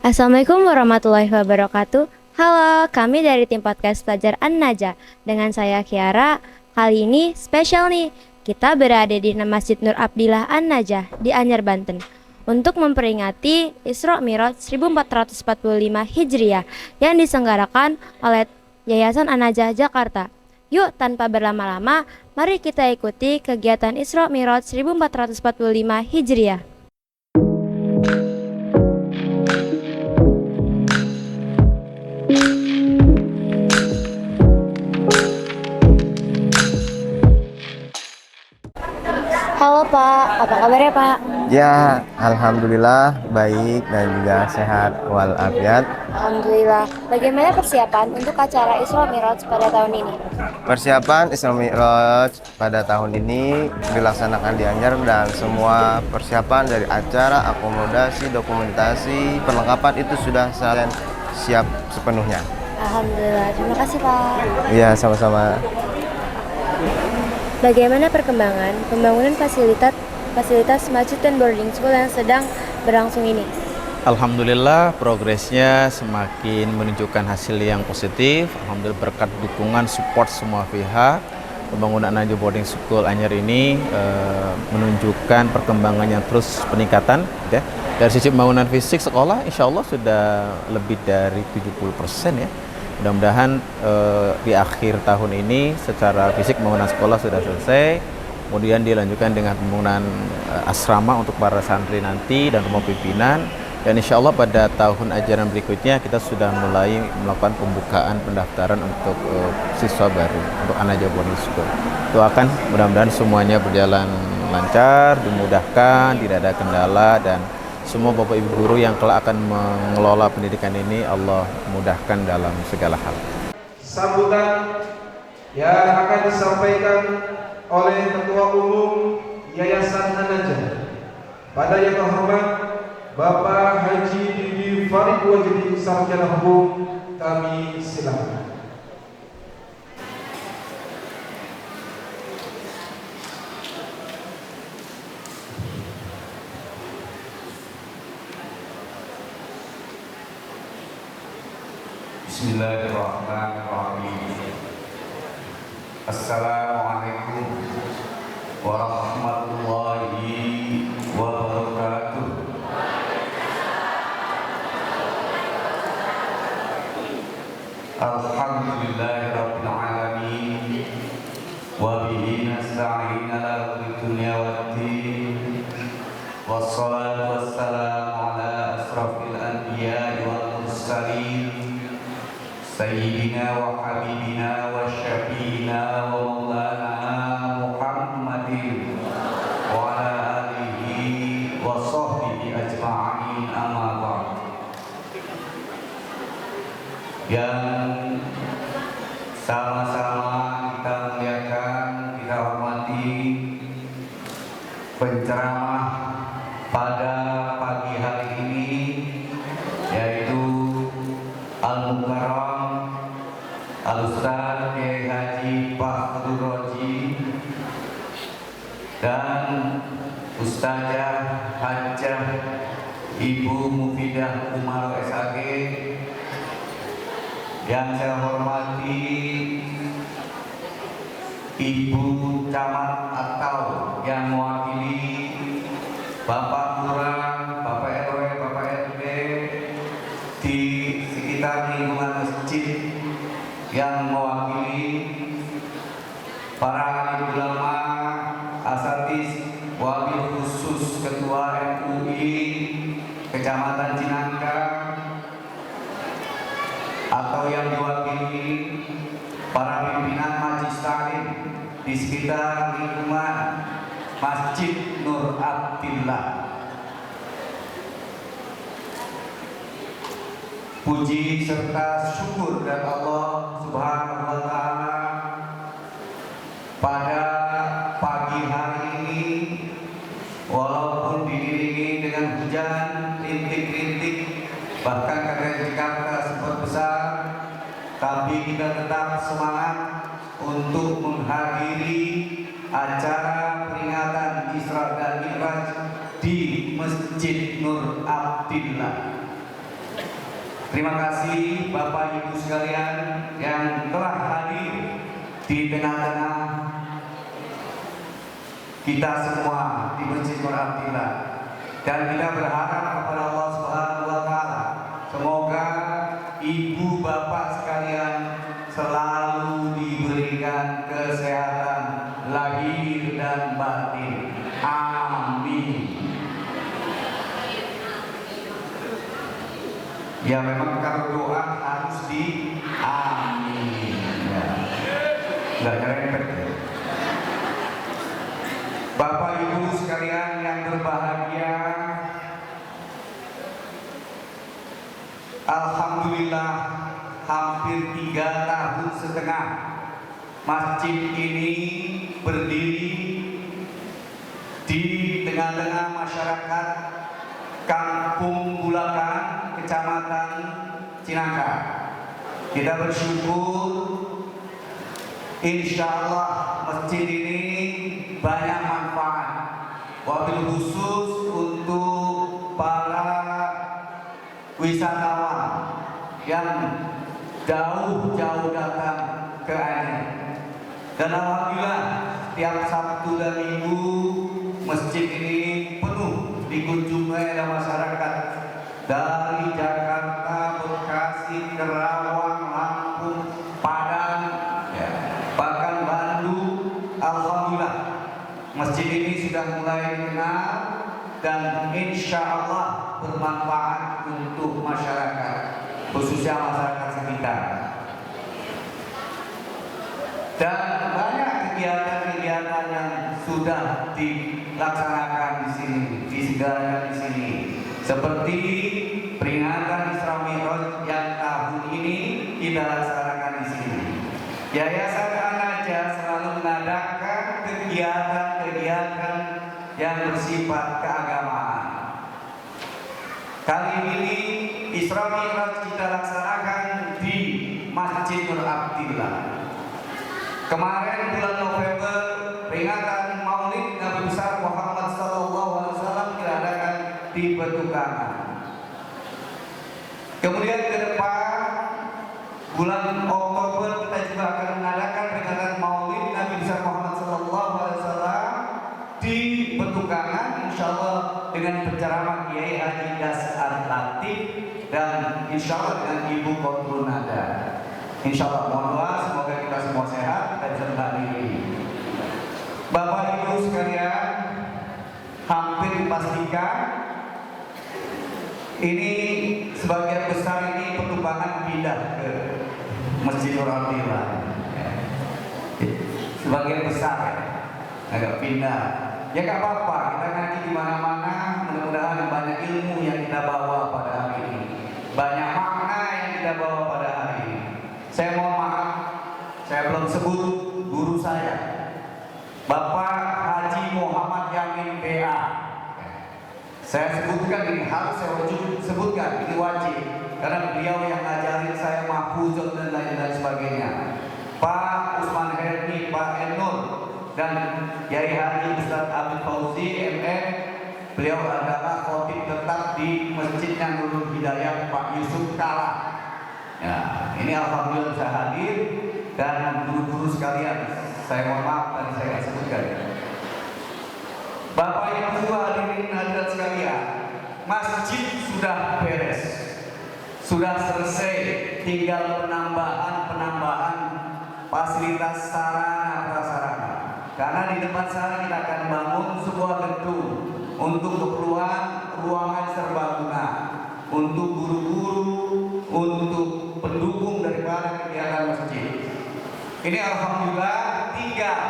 Assalamualaikum warahmatullahi wabarakatuh. Halo, kami dari tim podcast Pelajar An-Najah. Dengan saya Kiara. Kali ini spesial nih. Kita berada di Masjid Nur Abdillah An-Najah di Anyar, Banten, untuk memperingati Isra Mi'raj 1445 Hijriah yang diselenggarakan oleh Yayasan An-Najah Jakarta. Yuk, tanpa berlama-lama, mari kita ikuti kegiatan Isra Mi'raj 1445 Hijriah. Halo Pak, apa kabar ya Pak? Ya, alhamdulillah baik dan juga sehat walafiat. Alhamdulillah. Bagaimana persiapan untuk acara Isra Mi'raj pada tahun ini? Persiapan Isra Mi'raj pada tahun ini dilaksanakan di Anyer dan semua persiapan dari acara, akomodasi, dokumentasi, perlengkapan itu sudah siap sepenuhnya. Alhamdulillah, terima kasih Pak. Ya, sama-sama. Bagaimana perkembangan pembangunan fasilitas masjid dan boarding school yang sedang berlangsung ini? Alhamdulillah progresnya semakin menunjukkan hasil yang positif. Alhamdulillah berkat dukungan support semua pihak, pembangunan Najah Boarding School Anyer ini menunjukkan perkembangan yang terus peningkatan ya. Dari sisi pembangunan fisik sekolah insya Allah sudah lebih dari 70% ya. Mudah-mudahan di akhir tahun ini secara fisik pembangunan sekolah sudah selesai. Kemudian dilanjutkan dengan pembangunan asrama untuk para santri nanti dan rumah pimpinan. Dan insya Allah pada tahun ajaran berikutnya kita sudah mulai melakukan pembukaan pendaftaran untuk siswa baru untuk An-Najah Boarding School. Doakan mudah-mudahan semuanya berjalan lancar, dimudahkan, tidak ada kendala, dan semua Bapak Ibu guru yang kelak akan mengelola pendidikan ini Allah mudahkan dalam segala hal. Sambutan yang akan disampaikan oleh Ketua Umum Yayasan An-Najah pada yang terhormat Bapak Haji Didi Farid Wajidi, Sarjana Hukum, kami silakan. Bismillahirrahmanirrahim. Assalamualaikum warahmatullahi wabarakatuh. Alhamdulillahirabbil alamin wa bihi nasta'in ala umuri dunya waddin. Wassalatu wassalamu ala asrafil anbiya'i wal mursalin Sayyidina wa habibina wa syafiina wa maulana Muhammadin wa ala alihi wa sahbihi ajma'in, amma ba'd. Yang sama-sama kita muliakan, kita hormati penceramah pada pagi hari ini, yaitu Al-Mukarram Al-Ustaz Kiai Haji Fakhrul Raji dan Ustazah Hajjah Ibu Mufidah Umar SAG. Yang saya hormati Ibu Camat atau yang mewakili Bapak Lurah, Bapak RW, Bapak RT di sekitar lingkungan masjid, yang mewakili para alim ulama, asatidz, wabil khusus Ketua MUI Kecamatan Cinangka, atau yang diwakili para pimpinan majelis taklim di sekitar lingkungan Masjid Nur Abdillah. Puji serta syukur dan Allah Subhanahu wa Ta'ala, pada pagi hari ini walaupun diiringi dengan hujan rintik-rintik, bahkan kadang Jakarta sempat besar, tapi kita tetap semangat untuk menghadiri acara peringatan Isra dan Mi'raj di Masjid Nur Abdillah. Terima kasih Bapak Ibu sekalian yang telah hadir di tengah-tengah kita semua di Masjid Nur Abdillah, dan kita berharap kepada Allah Subhanahu wa taala semoga ibu bapak sekalian selalu diberikan kesehatan lahir dan batin. Amin. Ya, memang kalau doa harus di amin. Ya. Nggak nyerempet ya. Bapak Ibu sekalian yang berbahagia, alhamdulillah hampir 3,5 tahun masjid ini berdiri di tengah-tengah masyarakat Kampung Bulakan, Kecamatan Cinangka. Kita bersyukur, insya Allah masjid ini banyak manfaat, wabil khusus untuk para wisatawan yang jauh-jauh datang ke Anyer. Dan alhamdulillah setiap Sabtu dan Minggu masjid ini penuh dikunjungi oleh masyarakat dari Jakarta, Bekasi, Kerawang, Lampung, Padang, ya, bahkan Bandung. Alhamdulillah masjid ini sudah mulai dikenal dan insya Allah bermanfaat untuk masyarakat, khususnya masyarakat sekitar. Dan banyak kegiatan-kegiatan yang sudah dilaksanakan di sini, diselenggarakan di sini, seperti peringatan Isra Mi'raj yang tahun ini kita laksanakan di sini. Yayasan An-Najah selalu mengadakan kegiatan-kegiatan yang bersifat keagamaan. Kali ini Isra Mi'raj kita laksanakan di Masjid Nur Abdillah. Kemarin bulan November peringatan Maulid Nabi besar Muhammad SAW diadakan di Betukangan. Kemudian ke depan bulan Oktober kita juga akan mengadakan peringatan Maulid Nabi besar Muhammad SAW di Betukangan, insya Allah dengan penceramah Kiai Haji Dasar Latif dan insya Allah dengan Ibu Kontrol Nada. Insya Allah mohon doa semoga kita semua sehat dan menghadiri. Bapak Ibu sekalian, hampir dipastikan ini sebagian besar ini pertumbangan pindah ke Masjid Nur Abdillah. Sebagian besar agak pindah. Ya nggak apa-apa, kita ngaji di mana-mana. Mudah-mudahan banyak ilmu yang kita bawa pada hari ini, banyak makna yang kita bawa pada hari ini. Saya mohon maaf, saya belum sebut guru saya, Bapak Haji Muhammad Yamin BA. Saya sebutkan ini, harus saya sebutkan, ini wajib, karena beliau yang ngajarin saya mahfuzat dan lain-lain sebagainya. Pak Usman Herni, Pak Enur, dan Yai Haji Ustaz Abdul Fauzi MM, beliau adalah khotib tetap di Masjid Nurul Hidayah Pak Yusuf Kala. Ya, ini alhamdulillah bisa hadir, dan guru-guru sekalian, saya mohon maaf tadi saya nggak sebutkan. Bapak Ibu hadirin hadirat sekalian, masjid sudah beres, sudah selesai, tinggal penambahan fasilitas sarana prasarana. Karena di depan sana kita akan bangun sebuah gedung untuk keperluan ruangan serbaguna, untuk guru-guru, untuk pendukung daripada kegiatan masjid. Ini alhamdulillah tinggal,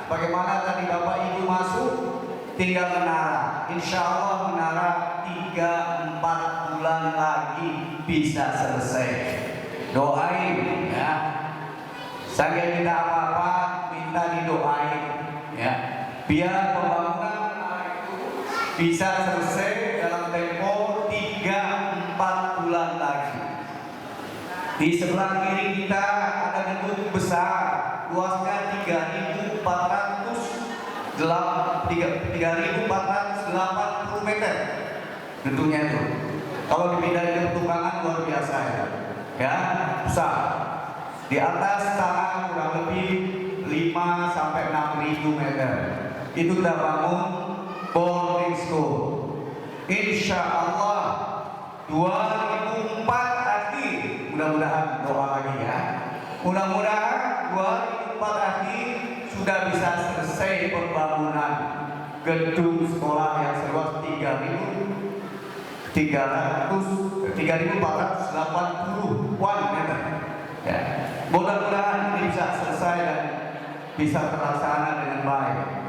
bagaimana tadi Bapak Ibu masuk, tinggal menara. Insya Allah menara 3-4 bulan lagi bisa selesai. Doain ya. Saya minta apa-apa, minta didoain ya. Biar pembangunan menara itu bisa selesai dalam tempo 3-4 bulan lagi. Di sebelah kiri kita ada gedung besar, luasnya 3.480 meter gedungnya itu. Kalau dipindahin ke Betukangan luar biasa. saya. Ya, besar. Di atas tanah kurang lebih 5 sampai 6.000 meter. Itu kita bangun boarding school. Insya Allah 2004 akhir, mudah-mudahan doa lagi ya. Mudah-mudahan 2004 akhir sudah bisa selesai pembangunan gedung sekolah yang seluas 3.480 meter. Ya. Mudah-mudahan ini bisa selesai dan bisa terlaksana dengan baik.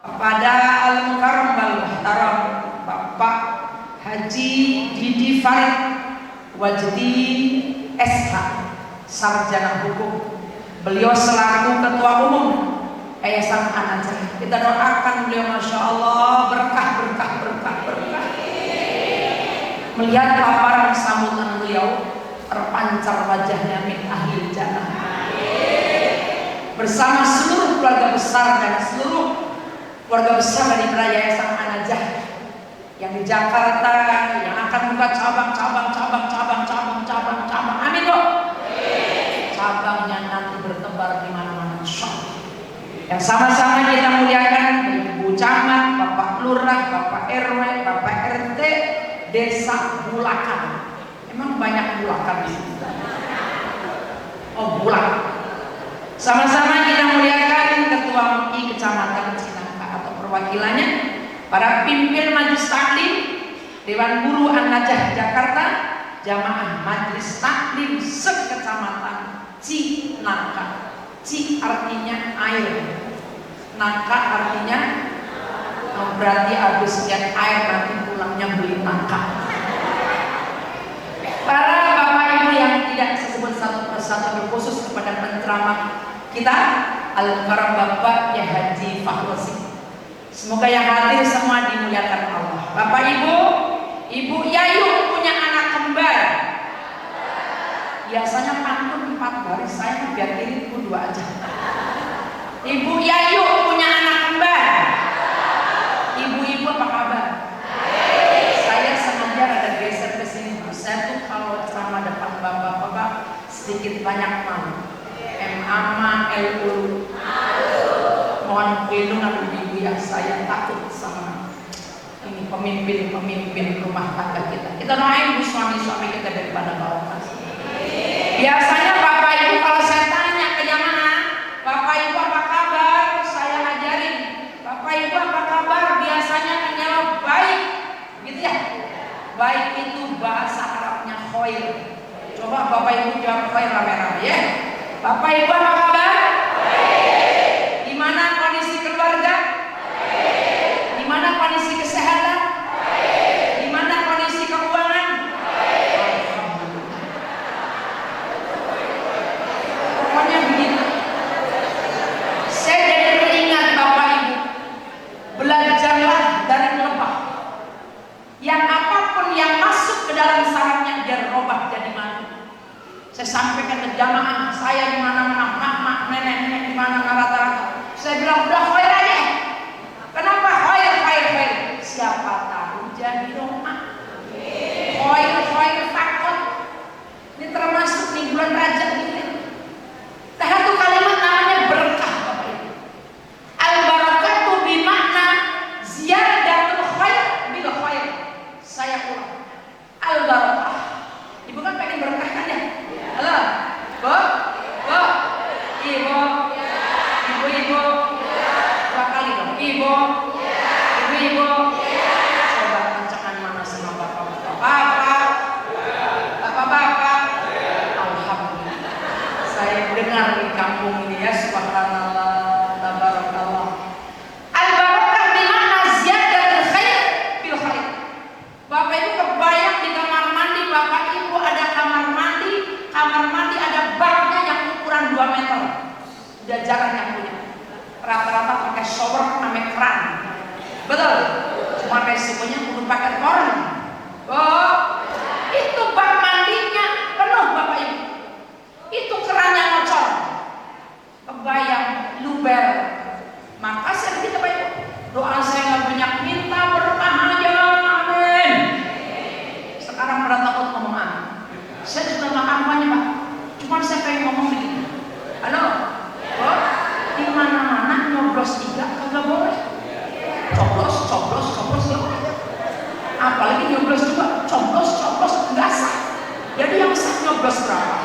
Kepada Al-Mukarram Al-Muhtaram Bapak Haji Didi Farid Wajdi SH, Sarjana Hukum. Beliau selaku Ketua Umum Yayasan An-Najah. Kita doakan beliau, Masya Allah, berkah. Melihat paparan sambutan beliau, terpancar wajahnya min ahli jannah. Bersama seluruh keluarga besar dan seluruh keluarga besar dari Yayasan An-Najah yang di Jakarta, yang akan buka cabang. Amin kok. Cabangnya nanti bertebar di mana-mana, insyaallah. Yang sama-sama kita muliakan Ibu Camat, Bapak Lurah, Bapak RW, Bapak RT Desa Bulakan. Emang banyak Bulakan di sini? Oh, Bulak. Sama-sama kita muliakan Ketua MUI Kecamatan Cinangka atau perwakilannya, para pimpin Majelis Taklim, Dewan Guru An-Najah Jakarta, jamaah Majelis Taklim sekecamatan Cinangka. Ci artinya air, nangka artinya berarti habis sekian air nanti pulangnya beli nangka. Para bapak ibu yang tidak disebut satu persatu, khusus kepada penceramah kita Al-Mukarram Bapak Ya Haji Fahrosi. Semoga yang hadir semua dimuliakan Allah. Bapak ibu, Ibu Yayu punya anak kembar. Biasanya pantun 4 baris, saya biar diriku 2 aja. Ibu Yayu punya anak kembar. Ibu-ibu apa kabar? Saya sengaja ada geser ke sini. Saya tuh kalau ceramah depan bapak-bapak sedikit banyak malu. M.A.M.A. L.U. Mohon perlindungan ibu yang saya takut sama ini pemimpin rumah tangga kita. Kita doain bu suami-suami kita daripada barokah. Biasanya bapak ibu kalau saya tanya ke jamaah, bapak ibu apa kabar? Saya ajarin, bapak ibu apa kabar? Biasanya menjawab baik, gitu ya. Baik itu bahasa Arabnya khair. Coba bapak ibu jawab khair rame-rame ya. Bapak ibu apa kabar? Baik. Gimana kondisi keluarga? Baik. Gimana kondisi kesehatan? Baik. Gimana kondisi keuangan? Baik. Pokoknya begitu. Saya jadi teringat bapak ibu, belajarlah dari lebah. Yang apapun yang masuk ke dalam sarangnya dia robah jadi madu. Saya sampaikan ke jamaah saya di mana-mana, mak, nenek di mana rata-rata. Saya bilang udah khair aja. Kenapa khair? Siapa tahu jadi doa. Khair takut. Ini termasuk di bulan Rajab ini. Satu kalimat namanya berkah Bapak Ibu. Al-barakatu bimakna ziyadatul khair bil khair. Saya ulang. Al-barakah. Ibu kan pengen berkah kan ya? Halo, Bu, Ibu, 2 kali dong, Ibu, coba kencangkan mana sama bapak, alhamdulillah, saya dengar di kampung ini ya, subhanallah, tabarakallah. Al-barakah dimana ziyadatul khair bil khair. Bapak ibu kebayang di kamar mandi, bapak ibu ada kamar mandi ada baknya yang ukuran 2 meter. jarang yang punya. Rata-rata pakai shower sama keran. Betul. Cuma resikonya kudu pakai koran. Oh, itu bak mandinya penuh Bapak Ibu. Itu kerannya ngocor. Kebayang luber. Maka saya kita Bapak Ibu, doa saya nggak banyak, minta berkah aja, amin. Sekarang pada takut ngomong amin. Saya sudah nggak kampanye Pak, cuma saya pengen ngomong begini. Halo, oh, di mana-mana nyoblos 3 kagak boleh. Coblos ya. Apalagi nyoblos 2, coblos nggak sah. Jadi yang sah nyoblos berapa?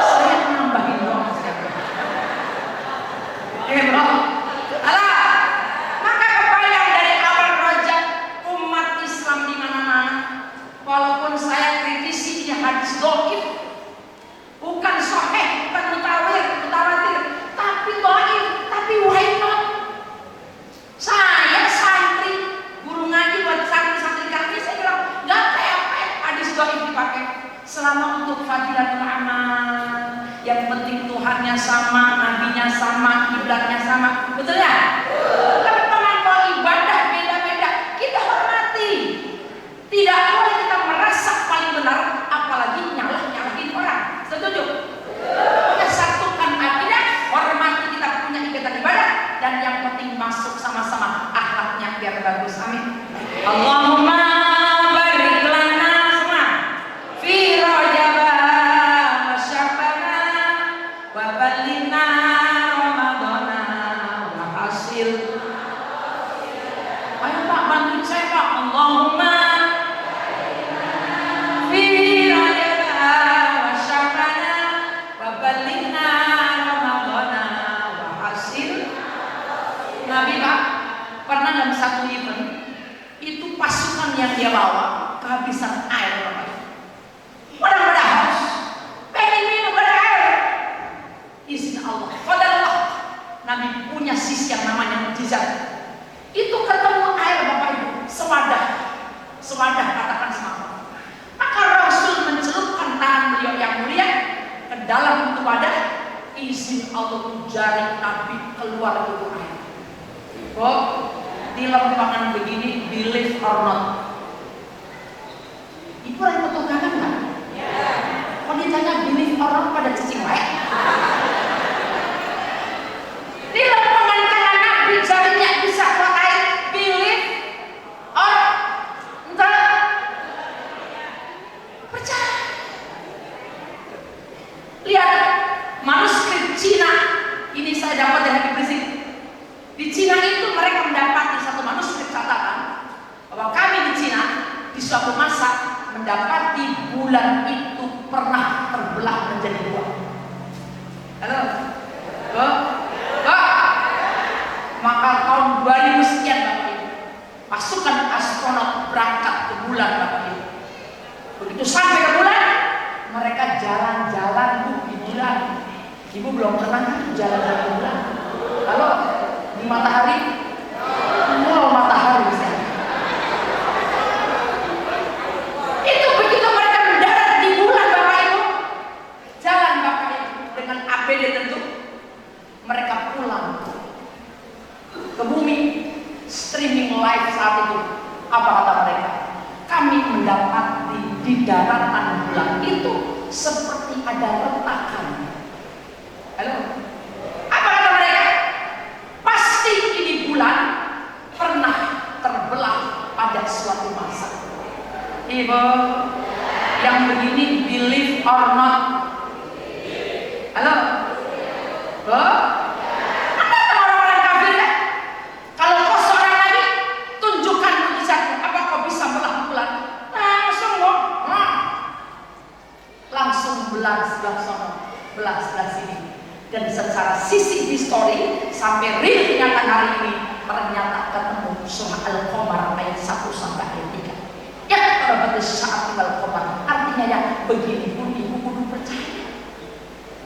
Saya nambahin doang. Bro, alah, maka kebayang dari awal Rajab umat Islam di mana-mana. Walaupun saya kritisi ini hadis dhaif, bukan sahih, bukan mutawatir, tapi dhaif, tapi why not? Saya santri, guru ngaji buat santri-santri kami, saya bilang nggak apa-apa hadis dhaif dipakai selama untuk fadilatul amal. Yang penting Tuhannya sama, nabinya sama, kiblatnya sama, betul ya? Tapi kalau ibadah beda-beda, kita hormati. Tidak boleh kita merasa paling benar, apalagi nyalahin orang. Setuju? Kita satukan akidah, hormati kita punya ikatan ibadah, dan yang penting masuk sama-sama akhlaknya biar bagus. Amin. Allahumma barik lana semua fi Rajab wa Sya'ban wa ballighna Ramadana wa hasil. Ayo Pak, bantuin saya Pak. Allahumma fi Rajab wa Sya'ban wa ballighna Ramadana wa hasil. Nabi Pak pernah dalam satu event itu pasukan yang dia bawa kehabisan air Bapak. Orang pada haus, pengen minum ada air. Izin Allah, qadarullah. Nabi punya sisi yang namanya mukjizat. Itu ketemu air Bapak Ibu, sewadah katakan semampu. Maka Rasul mencelupkan tangan beliau yang mulia ke dalam itu wadah. Izin Allah jari Nabi keluar itu air. Kok di lempangan begini, believe or not? Ibu yang betul kanan nggak? Kok ditanya believe or not pada cicing wae? Di lempangan kanan Nabi jarinya bisa keluar air, believe or enggak? Percaya? Lihat manuskrip Cina ini saya dapat dari Habib Rizik. Di Cina itu mereka mendapati satu manuskrip catatan bahwa kami di Cina di suatu masa mendapati bulan itu pernah terbelah menjadi 2. Halo? Maka tahun 2000 sekian Bapak Ibu, pasukan astronot berangkat ke bulan Bapak Ibu. Begitu sampai ke bulan, mereka jalan-jalan di bulan. Ibu belum pernah jalan-jalan di bulan? Halo? Di matahari? Matahari bisa. Itu begitu mereka mendarat di bulan Bapak Ibu, jalan Bapak Ibu dengan APD tentu, mereka pulang ke bumi, streaming live saat itu. Apa kata mereka? Kami mendapati di daratan bulan itu seperti ada retakan. Halo? Apa kata mereka? Pasti ini bulan pernah terbelah pada suatu masa. Ibu yang begini believe or not? Halo? Anda tahu orang-orang kafir ya? Kalau kau seorang nabi, tunjukkan mukjizatmu. Apa kau bisa belah bulan? Langsung kok. Langsung belah sebelah sana, belah sebelah sini. Dan secara sisi histori sampai real kenyataan hari ini ternyata ketemu surah Al-Qamar ayat 1 sampai ayat 3. Ya pada saat Al-Qamar artinya ya begini pun ibu kudu percaya.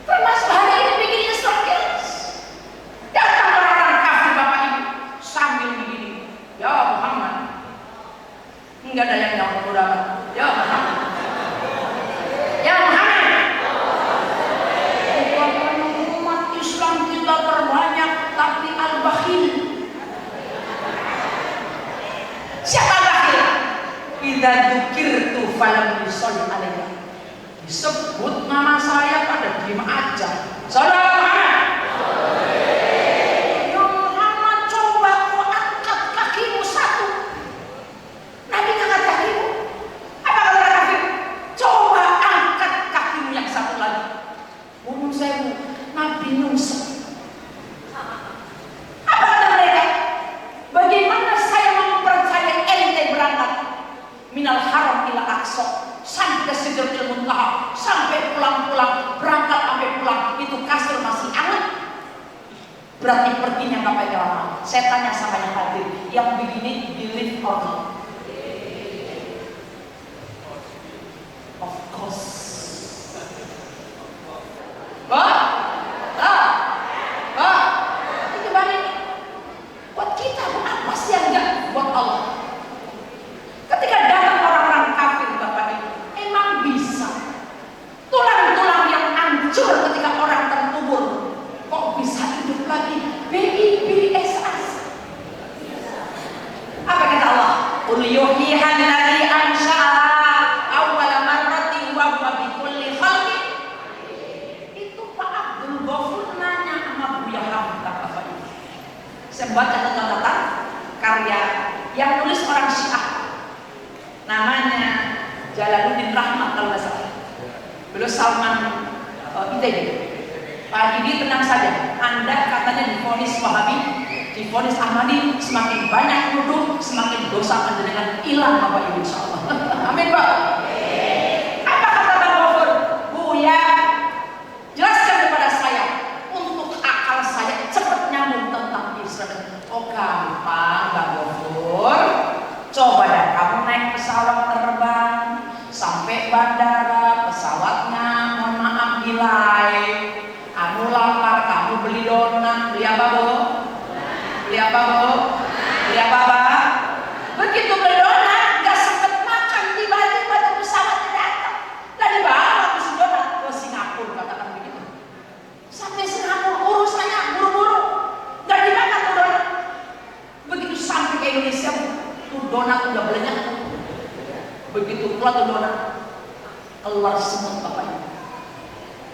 Termasuk hari ini bikin Islam kilas. Datang orang-orang kafir Bapak Ibu sambil begini. Ya Muhammad. Enggak ada yang jawab mudah. Ya Muhammad. Ya Muhammad. Islam kita idza dzukirtu falam yusolli alayya. Disebut nama saya pada diem aja. Salam Muhammad. Ya Muhammad, coba kau angkat kakimu satu. Nabi angkat kakimu. Apa kata kafir? Coba angkat kakimu yang satu lagi. Umum saya, Nabi nyungsep. Apa kata mereka? Bagaimana saya mempercayai ente berangkat minal haram ila aqsa sampai ke Sidratul Muntaha, sampai pulang-pulang, berangkat sampai pulang itu kasur masih hangat? Berarti perginya nggak pakai lama. Saya tanya sama yang hadir, yang begini believe or not? Of course. Wah, itu balik. Buat kita apa sih yang enggak buat Allah? Ketika datang orang-orang kafir Bapak Ibu, emang bisa. Tulang-tulang yang hancur ketika orang terkubur, kok bisa hidup lagi? BIBSAS. Apa kata Allah? Qul yuhihan ladzi ansha'a awwala marratin wa huwa bikulli khalqin. Itu Pak Abdul Ghafur nanya sama Buya Hamka Bapak Ibu. Saya baca catatan karya yang nulis orang Syiah, namanya Jalaluddin Rahmat kalau nggak salah. Beliau Salman ITB. Pak Didi tenang saja, Anda katanya divonis Wahabi, divonis Ahmadi, semakin banyak nuduh, semakin dosa Anda dengan hilang Bapak Ibu insyaallah. Amin Pak. Apa kata Bang Ghafur? Buya, jelaskan kepada saya untuk akal saya cepat nyambung tentang Israel. Oh gampang Bang Ghafur. Coba deh kamu naik pesawat terbang sampai bandara, pesawatnya mohon maaf delay. Kamu lapar, kamu beli donat, beli apa Bu? Beli apa Bu? Beli apa Pak? Begitu beli donat, nggak sempet makan, tiba-tiba tuh pesawatnya datang. Lah dibawa tuh si donat ke Singapura, katakan begitu. Sampai Singapura urusannya buru-buru, nggak dimakan tuh donat. Begitu sampai ke Indonesia, tuh donat udah banyak. Begitu keluar tuh donat, keluar semut Bapak Ibu.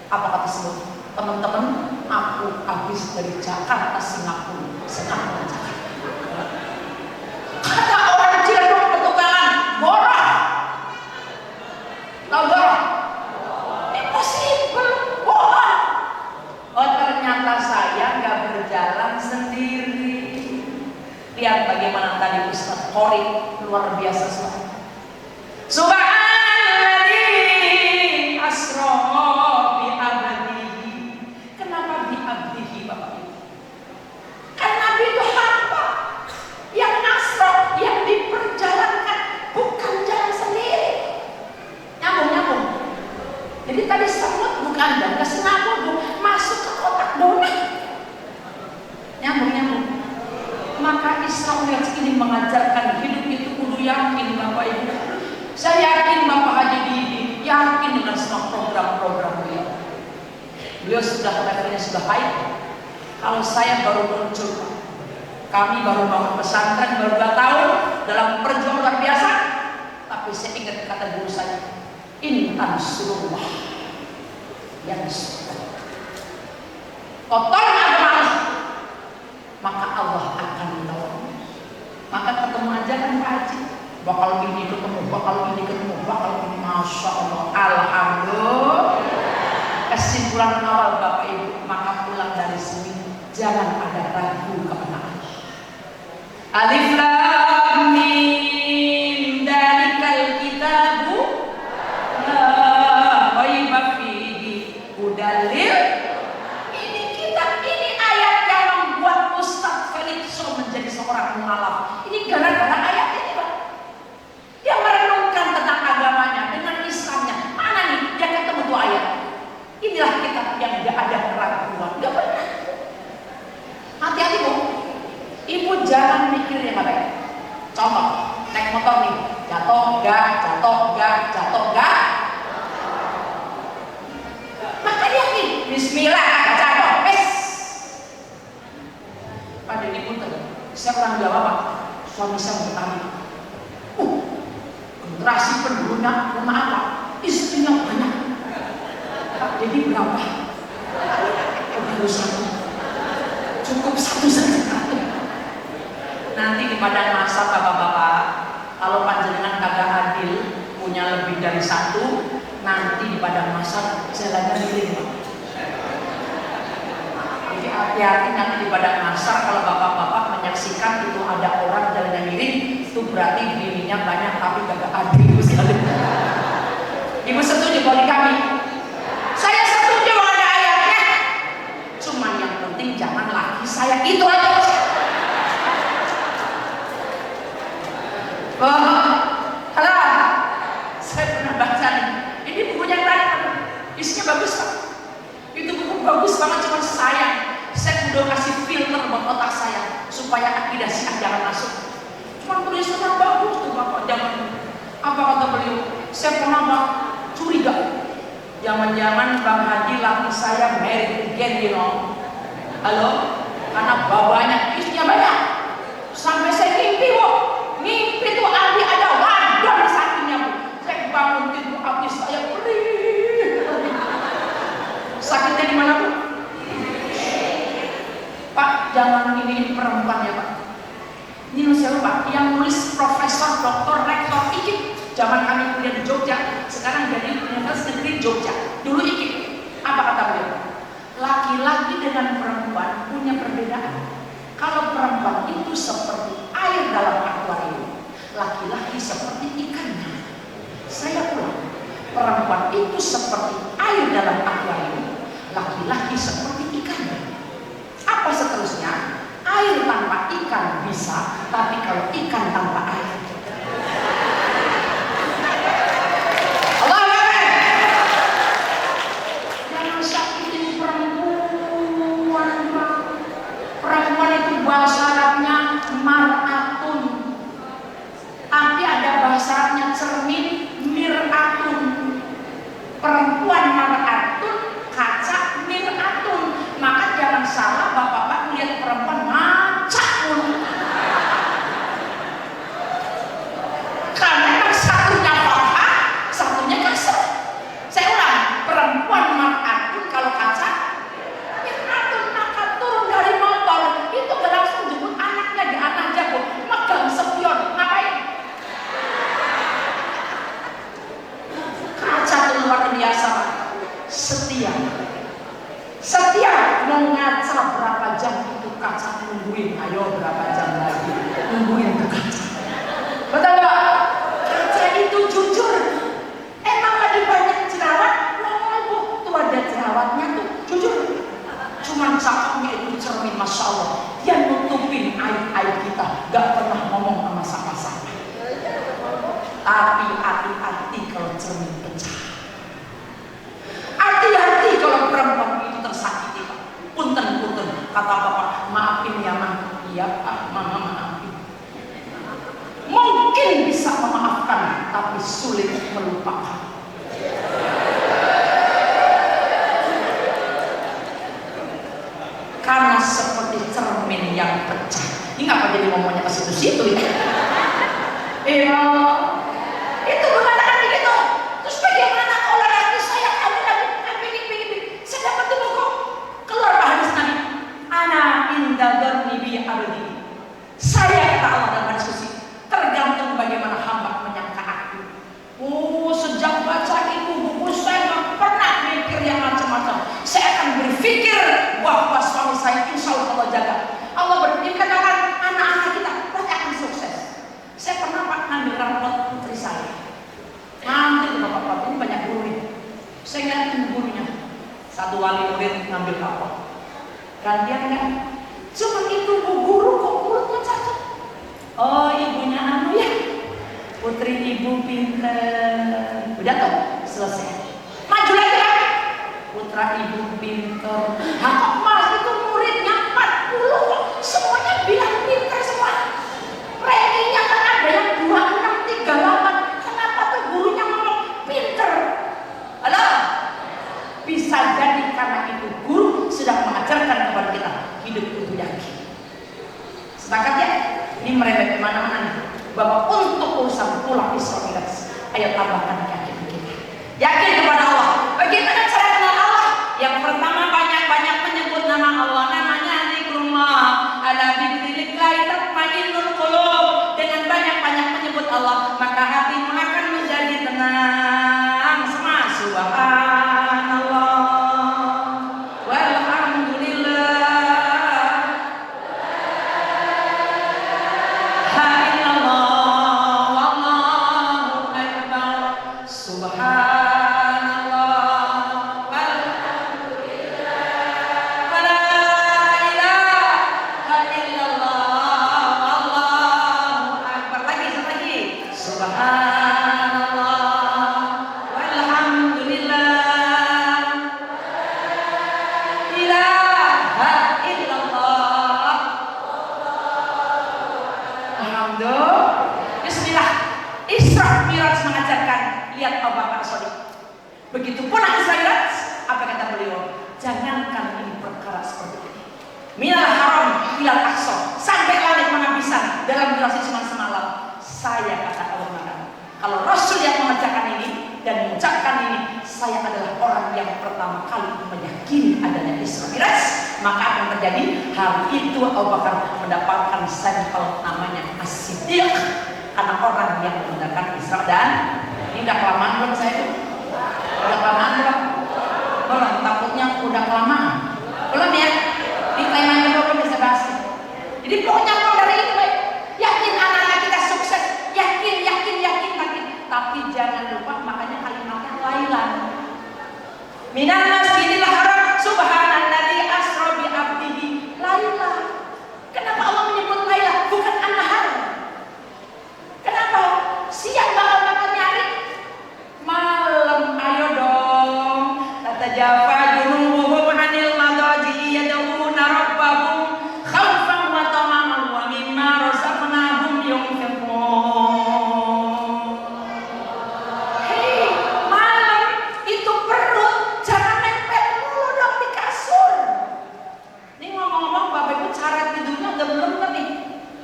Apa kata semut? Teman-teman, aku habis dari Jakarta Singapura, Singapura Jakarta. Kata orang Cirebon petukangan, borah. Tahu borah? Impossible, borah. Oh ternyata saya nggak berjalan sendiri. Lihat bagaimana tadi Ustaz Khori luar biasa sekali. Subhanalladzi asra bi abdihi. Kenapa bi abdihi Bapak Ibu? Kan Nabi itu hamba yang asra, yang diperjalankan, bukan jalan sendiri. Nyambung. Jadi tadi semut bukan dan ke Singapura, masuk ke kotak donat. Nyambung. Maka Islam ini mengajarkan hidup itu kudu yakin Bapak Ibu. Saya yakin Bapak Haji Didi yakin dengan semua program-program beliau. Beliau sudah levelnya sudah baik. Kalau saya baru muncul, kami baru bangun pesantren baru 2 tahun dalam perjuangan luar biasa. Tapi saya ingat kata guru saya, intan surullah yang suka. Kotor agama Allah, maka Allah akan menolong. Maka ketemu aja kan Pak Haji. Bakal ini ketemu, bakal ini, Masya Allah, Alhamdulillah. Kesimpulan awal Bapak Ibu, maka pulang dari sini jangan ada ragu kepada Allah. Alif Lam Mim, dzalikal kitabu la raiba fihi hudal lil. Ini kitab, ini ayat yang membuat Ustaz Felixo menjadi seorang mualaf. Ini gara-gara ayat ini Pak. Dia merenungkan tentang agamanya dengan Islamnya. Mana nih dia ketemu tuh ayat. Inilah kitab yang tidak ada keraguan. Gak pernah. Hati-hati Bu. Ibu jangan mikir yang gak baik. Contoh, naik motor nih, jatuh gak. Maka yakin, Bismillah, gak jatuh. Pada ini pun saya orang Jawa Pak. Suami saya bertanya. istrinya banyak. Pak, jadi berapa? Oh, baru satu. Cukup satu saja. Nanti di padang mahsyar bapak-bapak, kalau panjenengan kagak adil, punya lebih dari satu, nanti di padang mahsyar jalannya miring, Pak. Jadi hati-hati nanti di padang mahsyar kalau bapak-bapak menyaksikan itu ada orang jalannya miring, itu berarti dirinya banyak tapi kagak adil sekali. Ibu setuju bagi kami? Saya setuju ada ayatnya. Cuman yang penting jangan laki saya itu aja. Halo, saya pernah baca nih. Ini bukunya yang tadi, isinya bagus Pak. Itu buku bagus banget, cuma sayang saya udah kasih filter buat otak saya supaya akidah Syiah jangan masuk. Cuma tulisannya bagus tuh Bapak. Jangan apa kata beliau? Saya pernah Pak curiga. Jangan-jangan Bang Haji laki saya married again, you know. Halo, karena babanya istrinya banyak. Sampai saya mimpi, Bu. Mimpi tuh Aldi ada wadah di sampingnya, Bu. Saya bangun tidur habis saya perih. Sakitnya di mana, Bu? Pak, jangan ini perempuan ya, Pak. Ini siapa, Pak? Yang nulis profesor, doktor, rektor, IKIP. Zaman kami kuliah di Jogja, sekarang jadi Universitas Negeri Jogja. Dulu IKIP. Apa kata beliau? Laki-laki dengan perempuan punya perbedaan. Kalau perempuan itu seperti air dalam akuarium, laki-laki seperti ikannya. Saya ulang, perempuan itu seperti air dalam akuarium, laki-laki seperti ikannya. Apa seterusnya? Air tanpa ikan bisa, tapi kalau ikan tanpa air. Allah Akbar. Jangan sakitin perempuan, Pak. Perempuan itu bahasa Arabnya mar'atun, tapi ada bahasa Arabnya cermin, mir'atun. Perempuan mar'atun, kaca mir'atun. Maka jangan salah bapak-bapak lihat perempuan ngaca mulu. Karena yang satunya fathah, satunya kasar. Saya ulang, perempuan mar'atun kalau kaca mir'atun. Maka turun dari motor itu gak langsung jemput anaknya di atas jago, megang spion, ngapain? Kaca itu luar biasa, Pak. Setia. Setia mau ngaca berapa jam itu kaca nungguin. Ayo berapa jam lagi nungguin itu kaca. Betul gak? Kaca itu jujur. Emang lagi banyak jerawat, ngomong Bu, tuh ada jerawatnya tuh, jujur. Cuman cakapnya itu cermin, Masya Allah. Dia nutupin aib-aib kita, gak pernah ngomong sama sama-sama. Tapi hati-hati kalau cermin pecah. Hati-hati kalau perempuan itu tersakiti, Pak. Punten-punten, kata Bapak, maafin ya Ma. Iya Pak, Mama maafin. Mungkin bisa memaafkan, tapi sulit melupakan. Karena seperti cermin yang pecah. Ini ngapa jadi ngomongnya ke situ-situ ya? Itu mengatakan begitu. Terus bagaimana kalau nanti saya pengen saya dapat tuh kok keluar hadis Nabi. Ana inda dzanni bi abdi. Saya kata Allah dalam diskusi, tergantung bagaimana hamba menyangka aku. Oh, sejak baca itu buku saya nggak pernah mikir yang macam-macam. Saya akan berpikir bahwa suami saya insya Allah jaga. Allah berfirman anak-anak kita pasti akan sukses. Saya pernah Pak ngambil rapot putri saya. Nanti bapak-bapak ini banyak guru nih. Saya ngeliatin gurunya. Satu wali murid ngambil rapot. Gantian kan? Cuma itu bu guru kok mulutnya cacat. Oh ibunya anu ya. Putri ibu pinter. Udah tuh selesai. Maju lagi kan? Putra ibu pinter. Nah kok mas itu muridnya 40 kok semuanya bilang pinter semua. Rankingnya kan ada yang 26, 38. Kenapa tuh gurunya ngomong pinter? Halo? Bisa jadi karena itu guru sedang mengajarkan kepada kita hidup itu yakin. Sepakat ya? Ini merembet kemana-mana nih. Bahwa untuk urusan pulang Isra Mi'raj, ayo tambahkan yakin kita. Yakin kepada Allah. Bagaimana cara kenal Allah? Yang pertama banyak-banyak menyebut nama Allah. Namanya zikrullah. Ala bidzikrillah tatmainnul qulub. Dengan banyak-banyak menyebut Allah, maka hatimu akan menjadi tenang. Semua subhanallah walhamdulillah la illallah wallahu akbar subhanallah walhamdulillah la ilaha illallah wallahu akbar. Lagi subhanallah walhamdulillah ilaha illallah. Alhamdulillah. Bismillah. Isra Miraj mengajarkan, lihat Abu Bakar Shadiq. Begitu pula Isra Miraj, apa kata beliau? Jangankan ini perkara seperti ini. Minal haram ilal aqsa, sampai langit menghabisan dalam durasi cuma semalam. Saya kata Allah Maha, kalau Rasul yang mengerjakan ini dan mengucapkan ini, saya adalah orang yang pertama kali meyakini adanya Isra Miraj. Maka akan terjadi hari itu Abu Bakar mendapatkan sampel namanya As-Siddiq, karena orang yang menggunakan Isra. Dan ini udah kelamaan belum saya itu? Udah kelamaan belum? Belum, takutnya udah kelamaan. Belum ya? Di temanya belum bisa bahas. Jadi pokoknya kalau dari ini baik, yakin anak-anak kita sukses, yakin. Tapi jangan lupa, makanya kalimatnya lailan. Minal masjidil haram subhanalladzi asra bi abdihi laila. Kenapa Allah menyebut laila bukan an-nahar? Kenapa? Siang bakal nyari, malam ayo dong. Tatajafa junubuhum anil madaji yad'una rabbahum khaufan wa tama'an wa mimma razaqnahum yunfiqun.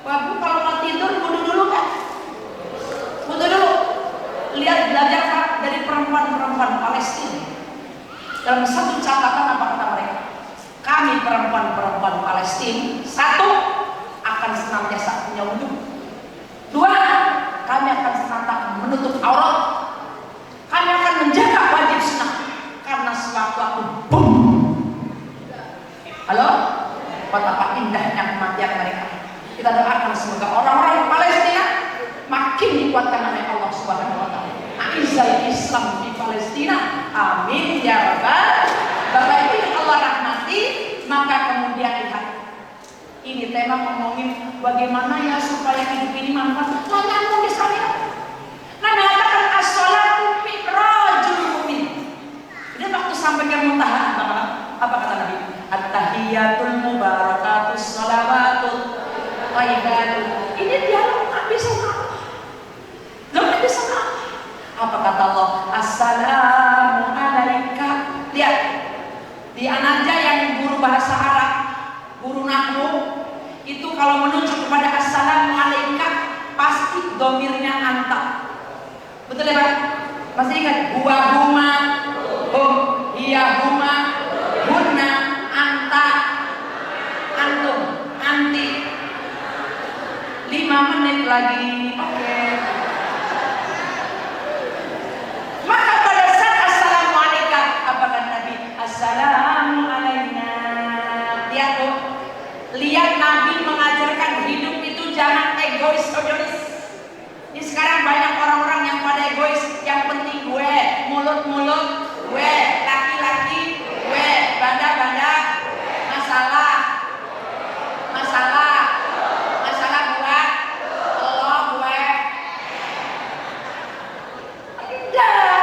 Babu kalau mau tidur wudu dulu kan? Wudu dulu. Lihat belajar dari perempuan-perempuan Palestina. Dalam satu catatan apa kata mereka? Kami perempuan-perempuan Palestina, satu, akan senantiasa punya wudu. Dua, kami akan senantiasa menutup aurat. Kami akan menjaga wajib sunnah. Karena sewaktu-waktu boom. Halo? Betapa indahnya kematian mereka. Kita doakan semoga orang-orang Palestina makin dikuatkan oleh Allah Subhanahu wa taala. A'izzal Islam di Palestina. Amin ya rabbal. Bapak Ibu yang Allah rahmati, maka kemudian lihat. Ini tema ngomongin bagaimana ya supaya hidup ini manfaat. Nah, nyambung di sana. Nah, mengatakan as-shalatu mi'rajul mu'min. Jadi waktu sampai ke muntaha apa kata Nabi? At-tahiyatul mubarakatus shalawatut thayyibatul. Ini dialog Nabi sama Allah. Nabi sama Allah. Apa kata Allah? Assalamu alaika. Lihat di An-Najah yang guru bahasa Arab, guru nahwu itu kalau menunjuk kepada assalamu alaika pasti domirnya anta. Betul ya Pak? Masih ingat? Huwa huma hum hiya huma hunna anta antum anti. 5 menit lagi. Oke. Maka pada saat assalamualaikum apa kata Nabi? Assalamu alaina. Lihat tuh. Lihat Nabi mengajarkan hidup itu jangan egois. Ini sekarang banyak orang-orang yang pada egois, yang penting gue, mulut-mulut gue, laki-laki gue, banda-banda, masalah gue, lo gue. Tidak.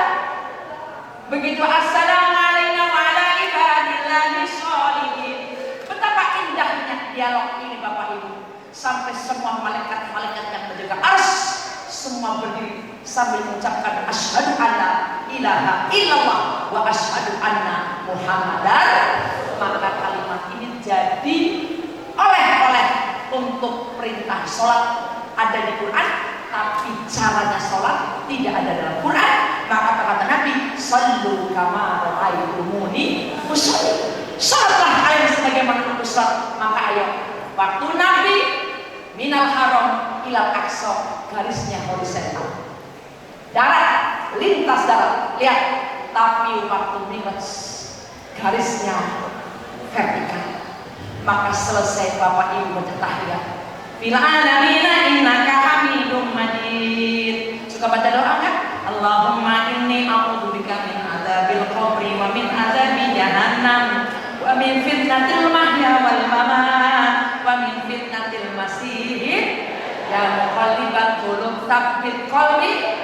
Begitu assalamualaikum warahmatullahi wabarakatuh. Betapa indahnya dialog ini Bapak Ibu. Sampai semua malaikat-malaikat yang menjaga arsy semua berdiri sambil mengucapkan asyhadu alla ilaha illallah wa asyhadu anna muhammadar. Maka kalimat ini jadi oleh-oleh untuk perintah sholat ada di Quran, tapi caranya sholat tidak ada dalam Quran. Maka kata Nabi, sallu kama ra'aitumuni usolli. Salatlah kalian sebagaimana aku salat. Maka ayo, waktu Nabi minal haram ilal aqsa, garisnya horizontal. Darat, lintas darat, lihat. Tapi waktu mi'raj garisnya vertikal. Maka selesai Bapak Ibu baca tahiyat. Fil alamina innaka hamidum majid. Suka baca doa kan? Allahumma inni a'udzubika min adzabil qabri wa min adzabi jahannam wa min fitnatil mahya wal mamat wa min fitnatil masih ya muqallibal qulub tsabbit qalbi.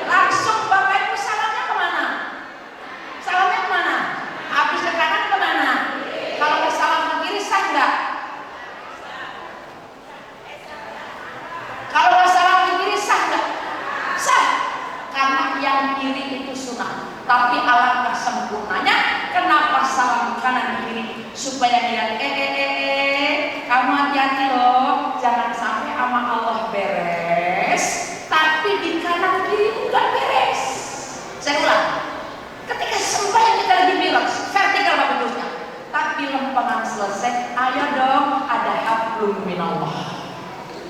Langsung Bapak Ibu salamnya kemana? Salamnya kemana? Habis ke kanan kemana? Kalau ke salam ke kiri sah enggak? Kalau ke salam ke kiri sah enggak? Sah. Karena yang kiri itu sunnah. Tapi alangkah sempurnanya kenapa salam kanan kiri? Supaya dia kamu hati-hati loh, jangan sampai sama Allah beres tapi di kanan kiri enggak beres. Saya ulang, ketika sembahyang kita lagi mi'raj vertikal Bapak Ibunya, tapi lempengan selesai, ayo dong, ada hablum minallah,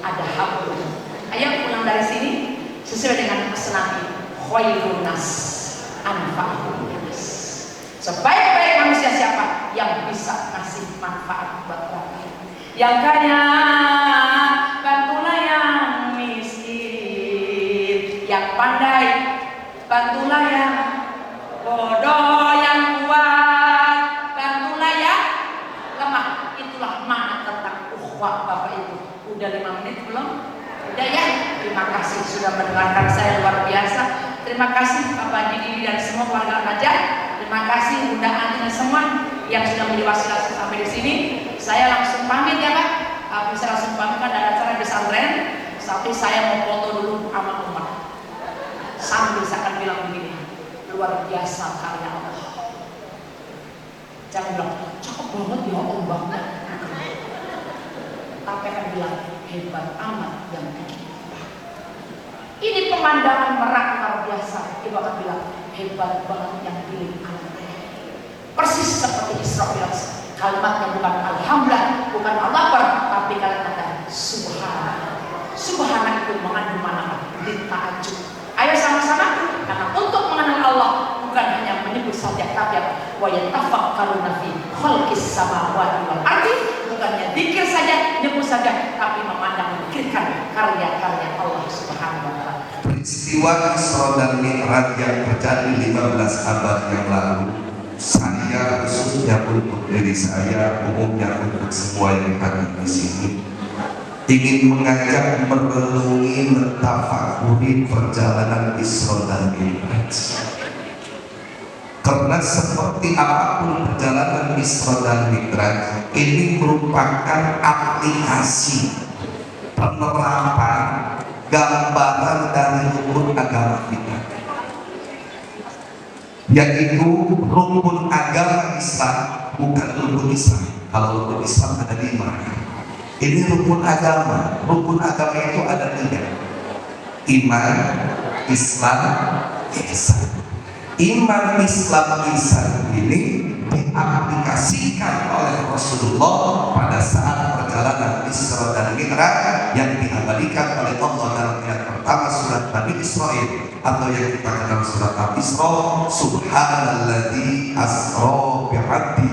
ada hablum. Ayo pulang dari sini sesuai dengan pesan Nabi, khairun nas anfa'uhum nas. Sebaik-baik manusia siapa? Yang bisa ngasih manfaat buat orang lain. Yang kaya bantulah yang miskin, yang pandai bantulah yang bodoh, yang kuat bantulah yang lemah. Itulah makna tentang ukhuwah Bapak Ibu. Udah 5 menit belum? Udah ya? Terima kasih sudah mendengarkan saya, luar biasa. Terima kasih Bapak Didi dan semua keluarga An-Najah. Terima kasih Bunda Ani dan semua yang sudah menjadi wasilah sampai di sini. Saya langsung pamit ya Pak. Saya langsung pamit kan ada acara di pesantren. Tapi saya mau foto dulu sama umat. Sambil saya akan bilang begini, luar biasa karya Allah. Jangan bilang cakep banget ya ombaknya. Tapi akan bilang hebat amat yang bikin. Ini pemandangan Merak luar biasa. Ibu akan bilang hebat banget yang pilih Allah. Persis seperti Isra bilang, kalimatnya bukan alhamdulillah, bukan Allah Akbar, tapi kalimatnya subhanallah. Subhanallah itu mengandung makna ta'ajjub. Ayo sama-sama, karena untuk mengenal Allah bukan hanya menyebut saja, tapi wa yatafakkaruna fi khalqis samawati wal ardi, bukannya zikir saja, nyebut saja, tapi memandang, memikirkan karya-karya Allah Subhanahu wa taala. Peristiwa Isra dan Mi'raj yang terjadi 15 abad yang lalu, saya khususnya untuk diri saya, umumnya untuk semua yang hadir di sini, ingin mengajak merenungi, mentafakuri perjalanan Isra dan Mi'raj. Karena seperti apapun perjalanan Isra dan Mi'raj, ini merupakan aplikasi penerapan gambaran dari rukun agama kita, yaitu rukun agama Islam, bukan rukun Islam. Kalau rukun Islam ada 5. Ini rukun agama. Rukun agama itu ada 3: iman, Islam, ihsan. Iman, Islam, ihsan ini diaplikasikan oleh Rasulullah pada saat perjalanan Isra dan Mi'raj yang diabadikan oleh Allah dalam ayat pertama surat Bani Israil, atau yang kita kenal surat Al-Isra. Subhanalladzi asra bi'abdi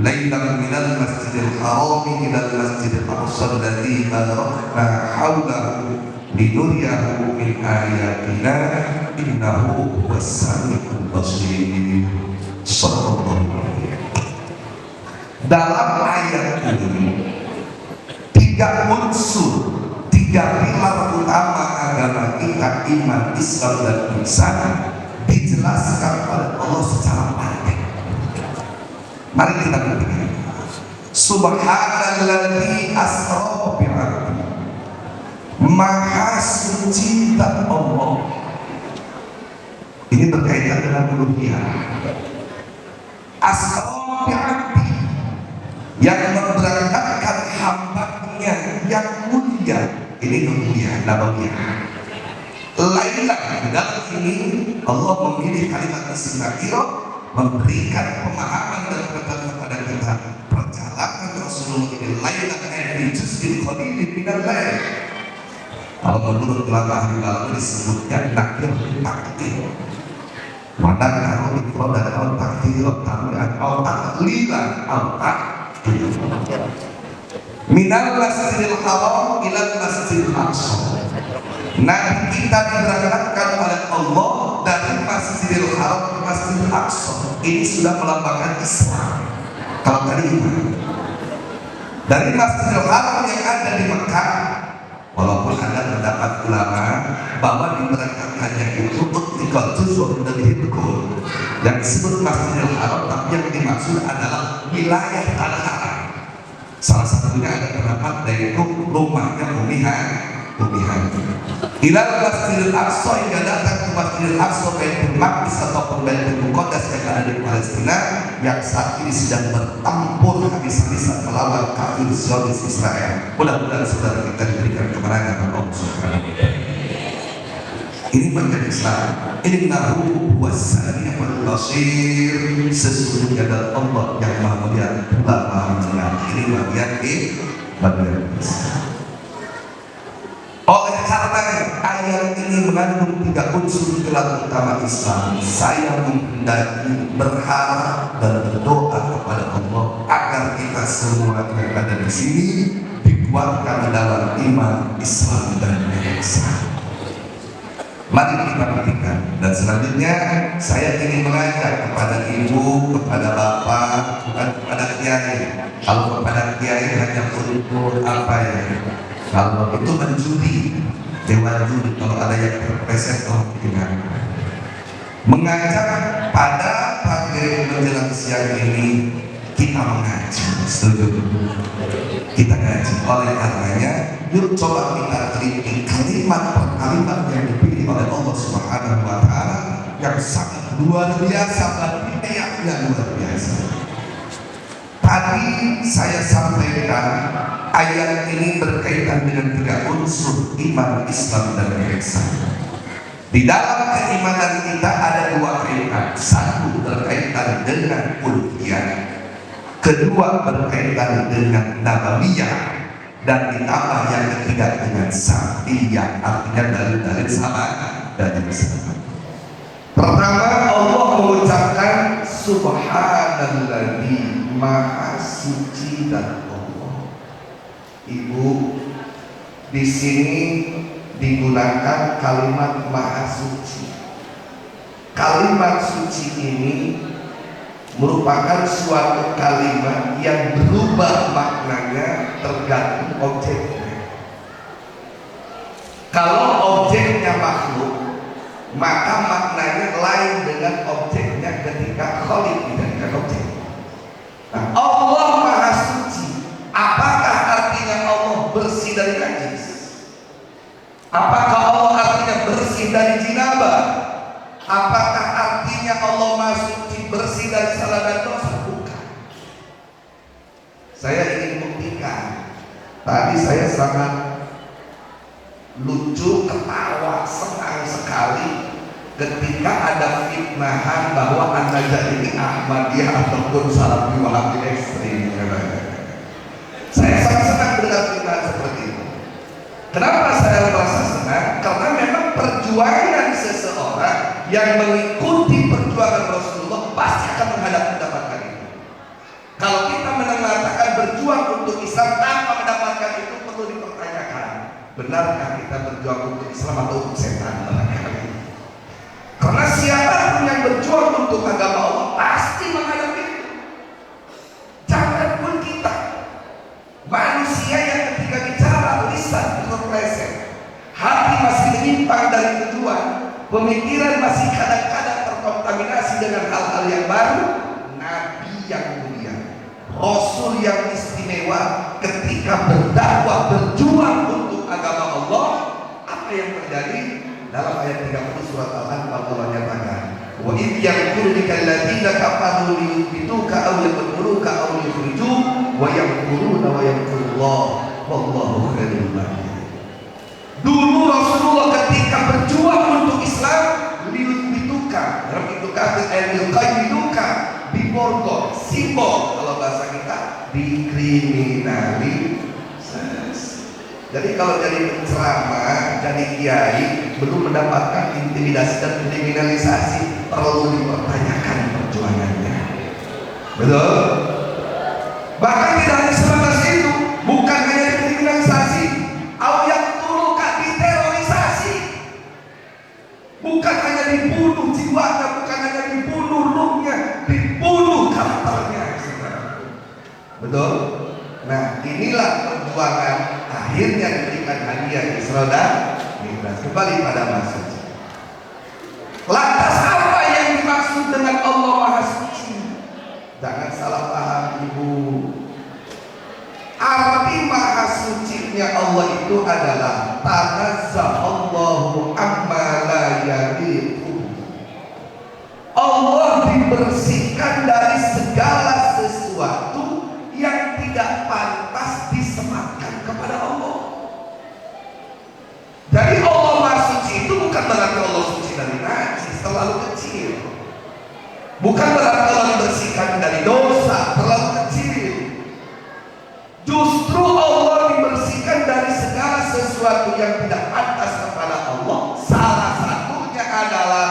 lailan minal masjidil haram ilal masjidil aqsa alladzi barakna haulahu linuriyahu min ayatina innahu huwas samiul basir. Sallallahu alaihi wasallam. Dalam ayat ini 3 unsur, 3 pilar utama agama kita, iman, Islam, dan ihsan, dijelaskan oleh Allah secara panjang. Mari kita berpikir. Subhanalladzi asra bi'abdi. Maha suci dan Allah. Ini berkaitan dengan uluhiyah. Asra bi'abdi, yang memberangkatkan hambanya yang mulia. Ini uluhiyah nabawiyah. Lailan, dalam ini Allah memilih kalimat isim nakirah, memberikan pemahaman dan pengetahuan kepada kita. Perjalanan Rasulullah ini lailan fi juz'il qalilin minal lail. Kalau menurut ulama ahli balaghah disebutkan nakir takdir. Mana kalau ifrad dan al takdir tamlian al taklilan al takdir. Minal masjidil haram ila masjidil aqsa. Nabi kita diberangkatkan oleh Allah dari Masjidil Haram ke Masjidil Aqsa. Ini sudah melambangkan Islam. Kalau tadi dari Masjidil Haram yang ada di Mekah, walaupun ada pendapat ulama bahwa diberangkatkannya itu ketika juzur dan hidkul yang disebut Masjidil Haram, tapi yang dimaksud adalah wilayah Tanah Haram. Salah satunya ada pendapat yaitu rumahnya Umihan. Ilal Masjidil Aqsa, hingga datang ke Masjidil Aqsa, Baitul Maqdis ataupun Baitul Muqaddas yang ada di Palestina, yang saat ini sedang bertempur habis-habisan melawan kafir Zionis Israel. Mudah-mudahan saudara kita diberikan kemenangan oleh Allah Subhanahu wa Ta'ala. Ini menjadi Islam. Innahu huwas-sami'ul basir. Sesungguhnya adalah Allah yang Maha Melihat, Maha Mendengar. Ini bagian Islam. Oleh karena ayat ini mengandung 3 unsur gelar utama Islam, saya menghendaki, berharap dan berdoa kepada Allah agar kita semua yang ada di sini dikuatkan dalam iman, Islam dan ihsan. Mari kita perhatikan. Dan selanjutnya saya ingin mengajak kepada ibu, kepada bapak, bukan kepada kiai. Kalau kepada kiai hanya untuk apa ya? Kalau itu menjudi, dewan juri, kalau ada yang terpleset, mengajak pada pagi menjelang siang ini kita mengaji. Setuju? Kita ngaji. Oleh karenanya, yuk coba kita teliti kalimat per kalimat yang dipilih oleh Allah Subhanahu wa Ta'ala yang sangat luar biasa, dan ayatnya luar biasa. Tadi saya sampaikan ayat ini berkaitan dengan 3 unsur iman, Islam dan ihsan. Di dalam keimanan kita ada 2 kaitan. Satu berkaitan dengan uluhiyah, kedua berkaitan dengan nabawiyah, dan ditambah yang ketiga dengan syar'iyah, artinya dalil-dalil sama dan bersama. Pertama, Allah mengucapkan subhanalladzi, maha suci dan Allah. Ibu, di sini digunakan kalimat maha suci. Kalimat suci ini merupakan suatu kalimat yang berubah maknanya tergantung objeknya. Kalau objeknya makhluk, maka maknanya lain dengan objeknya ketika Khaliq dijadikan objek. Nah, Allah maha suci. Apakah artinya Allah bersih dari najis? Apakah Allah artinya bersih dari jinabah? Apakah artinya Allah maha suci bersih dari salah dan dosa? Bukan. Saya ingin buktikan. Tadi saya sangat lucu, ketawa, senang sekali ketika ada fitnahan bahwa An-Najah ini Ahmadiyah ataupun Salafi Wahabi ekstrim. Saya sangat senang dengan fitnahan seperti itu. Kenapa saya merasa senang? Karena memang perjuangan seseorang yang mengikuti perjuangan Rasulullah pasti akan mendapatkan itu. Kalau kita mengatakan berjuang untuk Islam tanpa mendapatkan itu, perlu dipertanyakan, benarkah kita berjuang untuk Islam atau untuk setan? Karena siapapun yang berjuang untuk agama Allah pasti menghadapi itu. Jangan pun kita, manusia yang ketika bicara lisan terpeleset, hati masih menyimpang dari tujuan, pemikiran masih kadang-kadang terkontaminasi dengan hal-hal yang baru. Nabi yang mulia, Rasul yang istimewa, ketika berdakwah berjuang untuk agama Allah, apa yang terjadi? Dalam ayat 30 surat Al-Anfal Allah nyatakan, wa idh yamkuru bikal ladzina kafaru liyuthbituka aw yaqtuluka aw yukhrijuk wa yamkuruna wa yamkurullah wallahu khairul makirin. Dulu Rasulullah ketika berjuang untuk Islam, liyuthbituka kriminalisasi. Jadi kalau jadi penceramah, jadi kiai, belum mendapatkan intimidasi dan kriminalisasi, perlu dipertanyakan perjuangannya. Betul? Bahkan tidak hanya sebatas itu, bukan hanya dikriminalisasi, au yang tuluka diterorisasi. Bukan hanya dibunuh jiwanya, bukan hanya dibunuh ruhnya, dibunuh karakternya. Betul? Nah, inilah perjuangan akhirnya diberikan hadiah Isra dan Mi'raj. Kembali pada masa. Lantas apa yang dimaksud dengan Allah Maha Suci? Jangan salah paham ibu. Arti Maha Sucinya Allah itu adalah tanazzahullahu amma la yaliqu. Allah dibersihkan dari segala sesuatu yang tidak pantas disematkan kepada Allah. Jadi Allah Maha Suci itu bukan berarti Allah suci dari najis terlalu kecil. Bukan berarti Allah dibersihkan dari dosa terlalu kecil. Justru Allah dibersihkan dari segala sesuatu yang tidak pantas kepada Allah. Salah satunya adalah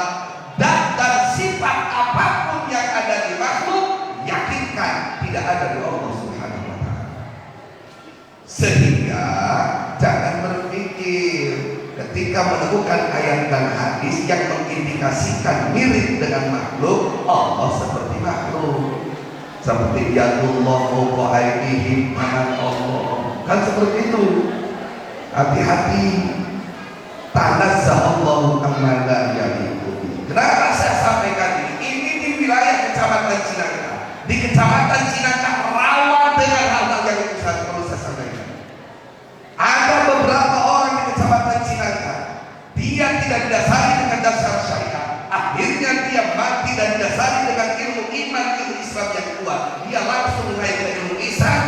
dan sifat apapun yang ada di makhluk, yakinkan tidak ada di Allah Subhanahu wa Ta'ala. Sehingga jangan berpikir ketika menemukan ayat dan hadis yang mengindikasikan mirip dengan makhluk, Allah seperti makhluk. Seperti yadullah wa aydihim, tangan Allah. Kan seperti itu. Hati-hati. Tanazzahullahu amma la yaliqu. Kenapa saya sampaikan ini? Ini di wilayah Kecamatan Cinangka. Di Kecamatan Cinangka rawan dengan hal-hal yang itu perlu saya sampaikan. Ada beberapa orang di Kecamatan Cinangka, dia tidak didasari dengan dasar syariat. Akhirnya dia mati dan didasari dengan ilmu iman, ilmu Islam yang kuat. Dia langsung naik ke ilmu Islam.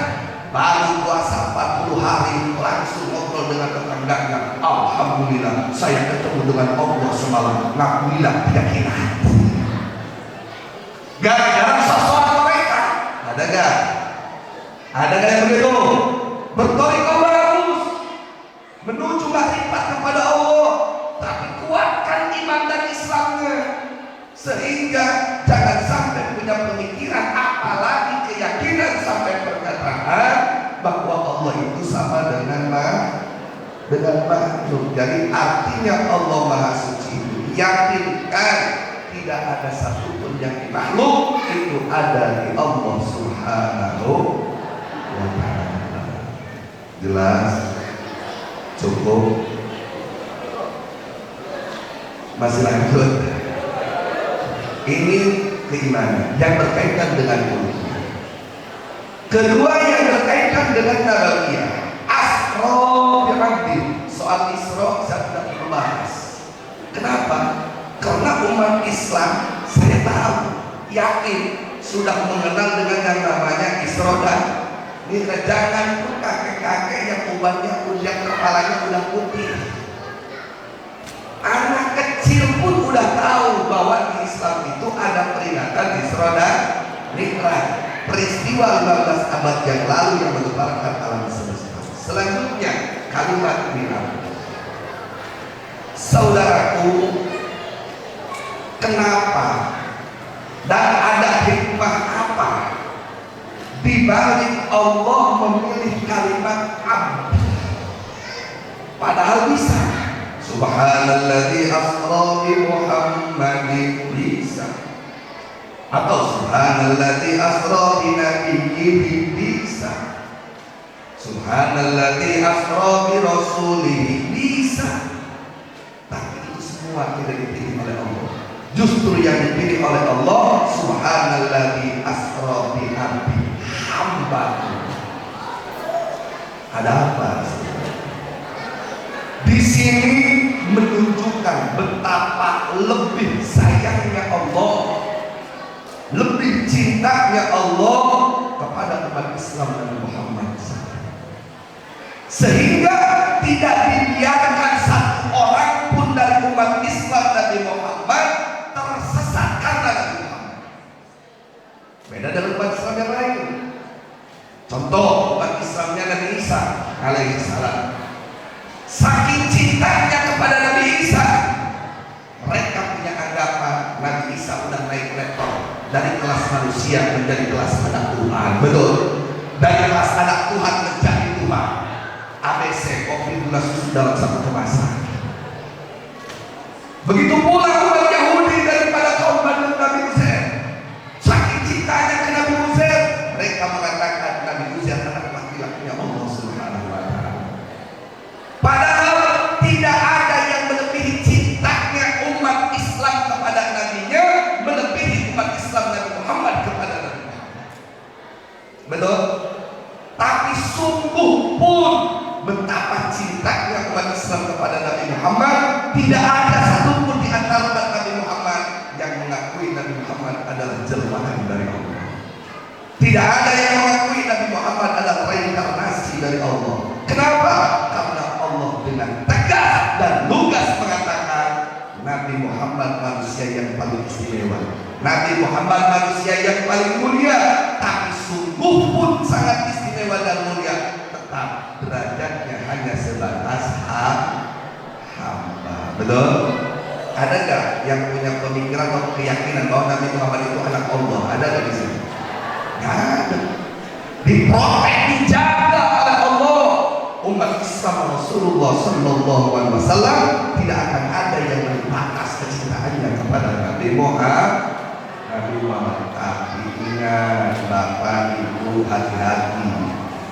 Baru puasa 40 hari langsung ngobrol dengan tetangganya. Alhamdulillah saya ketemu dengan Allah semalam. Alhamdulillah tidak kira. Gara-gara sosok mereka. Ada gak? Ada gak yang begitu? Bertoriko bagus menuju makrifat kepada Allah, tapi kuatkan iman dan Islamnya, sehingga jangan sampai punya pemikiran apalagi keyakinan sampai perkataan bahwa Allah itu sama dengan makhluk. Jadi artinya Allah Maha Suci, yakinkan tidak ada satupun yang di makhluk itu ada di Allah Subhanahu wa Ta'ala. Jelas? Cukup? Masih lanjut? Ini keimanan yang berkaitan dengan mulut. Kedua yang berkaitan dengan nabawiyah. Asra bi'abdi. Soal Isra saya tidak perlu bahas. Kenapa? Karena umat Islam saya tahu, yakin sudah mengenal dengan yang namanya Isra dan Mi'raj. Jangan pun kakek-kakek yang ubannya yang kepalanya udah putih. Anak kecil pun udah tahu bahwa di Islam itu ada peringatan Isra dan Mi'raj. Peristiwa 15 abad yang lalu yang menggemparkan alam semesta. Selanjutnya kalimat Mi'raj. Saudaraku, kenapa dan ada hikmah apa di balik Allah memilih kalimat abd? Padahal bisa. Subhanalladzi asra bi Muhammadin, bisa. Atau subhanalladzi asra bi nabiyyihi, bisa. Subhanalladzi asra bi rasulihi, bisa. Tapi itu semua tidak dipilih oleh Allah. Justru yang dipilih oleh Allah, subhanalladzi asra bi abdi, hamba. Ada apa? Di sini menunjukkan betapa lebih sayangnya Allah, lebih cintanya Allah kepada umat Islam Nabi Muhammad, sehingga tidak dibiarkan satu orang pun dari umat Islam Nabi Muhammad tersesat karena Nabi Muhammad. Beda dengan umat Islam yang lain. Contoh umat Islamnya Nabi Isa alaihissalam. Saking cintanya kepada Nabi Isa, mereka punya anggapan Nabi Isa udah naik level dari kelas manusia menjadi kelas anak Tuhan. Betul? Dari kelas anak Tuhan menjadi Tuhan. ABC, kopi gula susu dalam satu kemasan. Begitu pula umat Yahudi daripada kaum Bani Nabi Uzair. Saking cintanya ke Nabi Uzair, mereka mengatakan Nabi Uzair anak laki-lakinya Allah Subhanahu wa Ta'ala. Padahal tidak ada yang melebihi cintanya umat Islam kepada nabinya melebihi umat Islam Nabi Muhammad kepada Nabi Muhammad. Betul? Tapi sungguh pun betapa cintanya umat Islam kepada Nabi Muhammad, tidak ada satupun di antara umat Nabi Muhammad yang mengakui Nabi Muhammad adalah jelmaan dari Allah. Tidak ada yang mengakui Nabi Muhammad adalah reinkarnasi dari Allah. Kenapa? Karena Allah dengan tegas dan lugas mengatakan Nabi Muhammad manusia yang paling istimewa, Nabi Muhammad manusia yang paling mulia. Tapi sungguh pun sangat istimewa dan mulia, tetap derajatnya hanya sebatas hamba. Betul? Ada nggak yang punya pemikiran atau keyakinan bahwa Nabi Muhammad itu anak Allah? Ada nggak di sini? Nggak ada. Diprotek, dijaga oleh Allah. Umat Islam Rasulullah Sallallahu Alaihi Wasallam tidak akan ada yang membatas kecintaannya kepada Nabi Muhammad. Tapi ingat Bapak Ibu, hati-hati.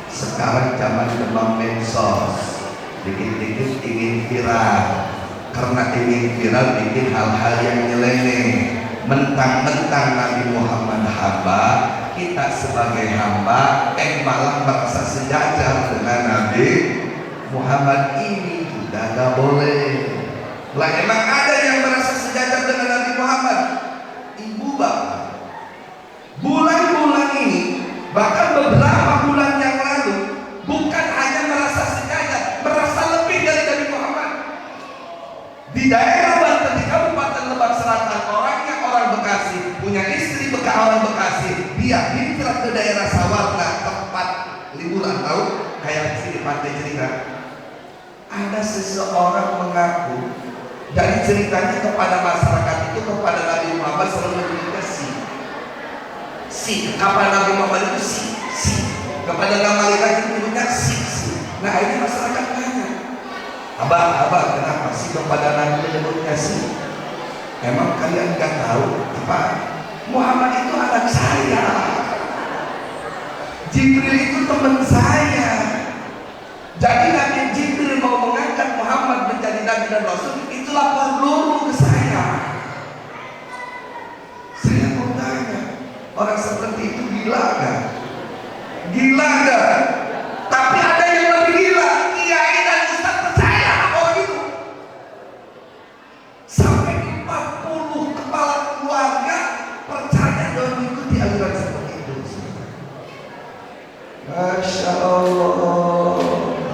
Sekarang zaman demam medsos, dikit-dikit ingin viral. Karena ingin viral bikin hal-hal yang nyeleneh. Mentang-mentang Nabi Muhammad hamba, kita sebagai hamba malah merasa sejajar dengan Nabi Muhammad. Ini juga gak boleh. Lah emang ada yang merasa sejajar dengan Nabi Muhammad? Ibu bapak, bulan-bulan ini, bahkan beberapa bulan yang lalu, bukan hanya merasa sejajar, merasa lebih dari Nabi Muhammad. Di daerah Banten, di Kabupaten Lebak Selatan, orangnya orang Bekasi, punya istri orang Bekasi, dia hijrah ke daerah Sawarna, tempat liburan, tahu? Kayak di sini Pantai Cerita. Ada seseorang mengaku dari ceritanya kepada masyarakat itu, kepada Nabi Muhammad selalu menyebutnya si kepada Nabi Muhammad itu si kepada nama laki menyebutnya si. Nah ini masyarakat tanya, abah kenapa sih kepada Nabi menyebutnya si? Emang kalian nggak tahu apa? Muhammad itu anak saya, Jibril itu teman saya. Jadi Nabi Jibril mau mengangkat Muhammad menjadi Nabi dan Rasul, itu lapor dulu ke saya. Saya mau tanya, orang seperti itu gila gak? Gila gak? Tapi ada yang lebih gila, kiai dan ustaz percaya orang itu. Sampai 40 kepala keluarga percaya dan mengikuti aliran seperti itu. Masya Allah,